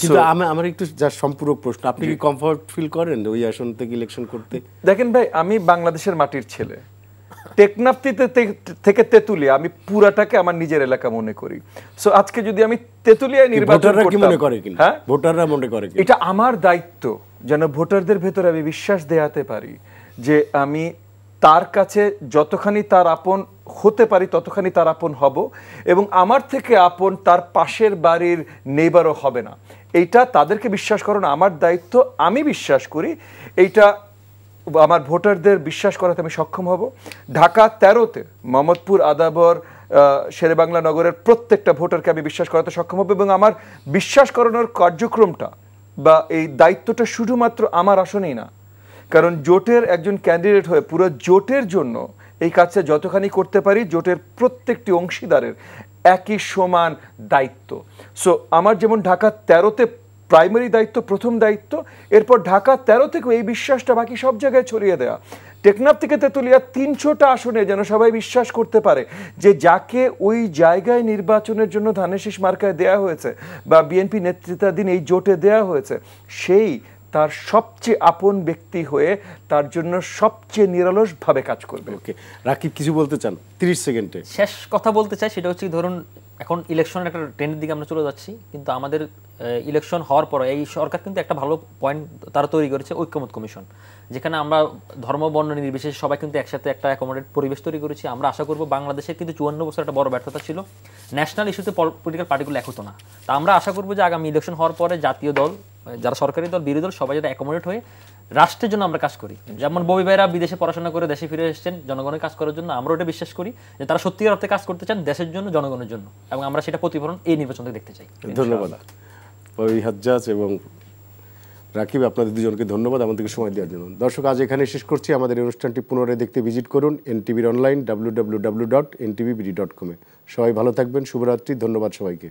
কিন্তু আমার একটু যা সম্পূরক প্রশ্ন, আপনি কি কমফর্ট ফিল করেন ওই আসন থেকে ইলেকশন করতে? দেখেন ভাই, আমি বাংলাদেশের মাটির ছেলে, টেকনাফ থেকে তেতুলিয়া আমি পুরাটাকে আমার নিজের এলাকা মনে করি। সো আজকে যদি আমি তেতুলিয়ায় নির্বাচন করতাম, হ্যাঁ ভোটাররা মনে করে এটা আমার দায়িত্ব যেন ভোটারদের ভেতরে আমি বিশ্বাস দেয়াতে পারি যে আমি তার কাছে যতখানি তার আপন হতে পারি ততখানি তার আপন হব, এবং আমার থেকে আপন তার পাশের বাড়ির নেইবারও হবে না। এইটা তাদেরকে বিশ্বাস করানো আমার দায়িত্ব। আমি বিশ্বাস করি এইটা আমার ভোটারদের বিশ্বাস করাতে আমি সক্ষম হব। ঢাকা 13-তে মোহাম্মদপুর আদাবর শেরেবাংলা নগরের প্রত্যেকটা ভোটারকে আমি বিশ্বাস করাতে সক্ষম হব, এবং আমার বিশ্বাস করানোর কার্যক্রমটা বা এই দায়িত্বটা শুধুমাত্র আমার আসনেই না, কারণ জোটের একজন ক্যান্ডিডেট হয়ে পুরো জোটের জন্য এই কাজটা যতখানি করতে পারি জোটের প্রত্যেকটি অংশীদারের একই সমান দায়িত্ব। সো আমার যেমন ঢাকা 13-তে প্রাইমারি দায়িত্ব, প্রথম দায়িত্ব, এরপর ঢাকা 13 থেকে এই বিশ্বাসটা বাকি সব জায়গায় ছড়িয়ে দেওয়া। টেকনাফ থেকে তেতুলিয়া 300টা আসনে যেন সবাই বিশ্বাস করতে পারে যে যাকে ওই জায়গায় নির্বাচনের জন্য ধানের শীষ মার্কায় দেয়া হয়েছে বা বিএনপি নেতৃত্বাধীন এই জোটে দেয়া হয়েছে, সেই তার সবচেয়ে আপন ব্যক্তি হয়ে তার জন্য সবচেয়ে নিরলসভাবে কাজ করবে। ওকে, রাকিব কিছু বলতে চান 30 সেকেন্ডে? শেষ কথা বলতে চাই, সেটা হচ্ছে ধরুন এখন ইলেকশনের একটা ট্রেন্ডের দিকে আমরা চলে যাচ্ছি, কিন্তু আমাদের ইলেকশন হওয়ার পরে এই সরকার কিন্তু একটা ভালো পয়েন্ট তারা তৈরি করেছে, ঐক্যমত কমিশন, যেখানে আমরা ধর্ম বর্ণ নির্বিশেষে সবাই কিন্তু একসাথে একটা অ্যাকোমোডেট পরিবেশ তৈরি করেছি। আমরা আশা করব, বাংলাদেশের কিন্তু 54 বছর একটা বড় ব্যর্থতা ছিল, ন্যাশনাল ইস্যুতে পলিটিক্যাল পার্টিগুলো এক হতো না। তা আমরা আশা করবো যে আগামী ইলেকশন হওয়ার পরে জাতীয় দল, যারা সরকারি দল, বিরোধী দল, সবাই যাতে অ্যাকোমোডেট হয়ে রাষ্ট্রের জন্য আমরা কাজ করি। যেমন ববি ভাইরা বিদেশে পড়াশোনা করে দেশে ফিরে এসেছেন জনগণের কাজ করার জন্য, আমরা ওটা বিশ্বাস করি যে তারা সত্যিকার অর্থে কাজ করতে চান দেশের জন্য, জনগণের জন্য, এবং আমরা সেটা প্রতিফলন এই নির্বাচন থেকে দেখতে চাই। ধন্যবাদ ববি হাজ্জাজ এবং রাকিব, আপনাদের দুজনকে ধন্যবাদ আমাদেরকে সময় দেওয়ার জন্য। দর্শক, আজ এখানে শেষ করছি। আমাদের এই অনুষ্ঠানটি পুনরায় দেখতে ভিজিট করুন এনটিভির অনলাইন www.ntvbd.com-এ। সবাই ভালো থাকবেন, শুভরাত্রি, ধন্যবাদ সবাইকে।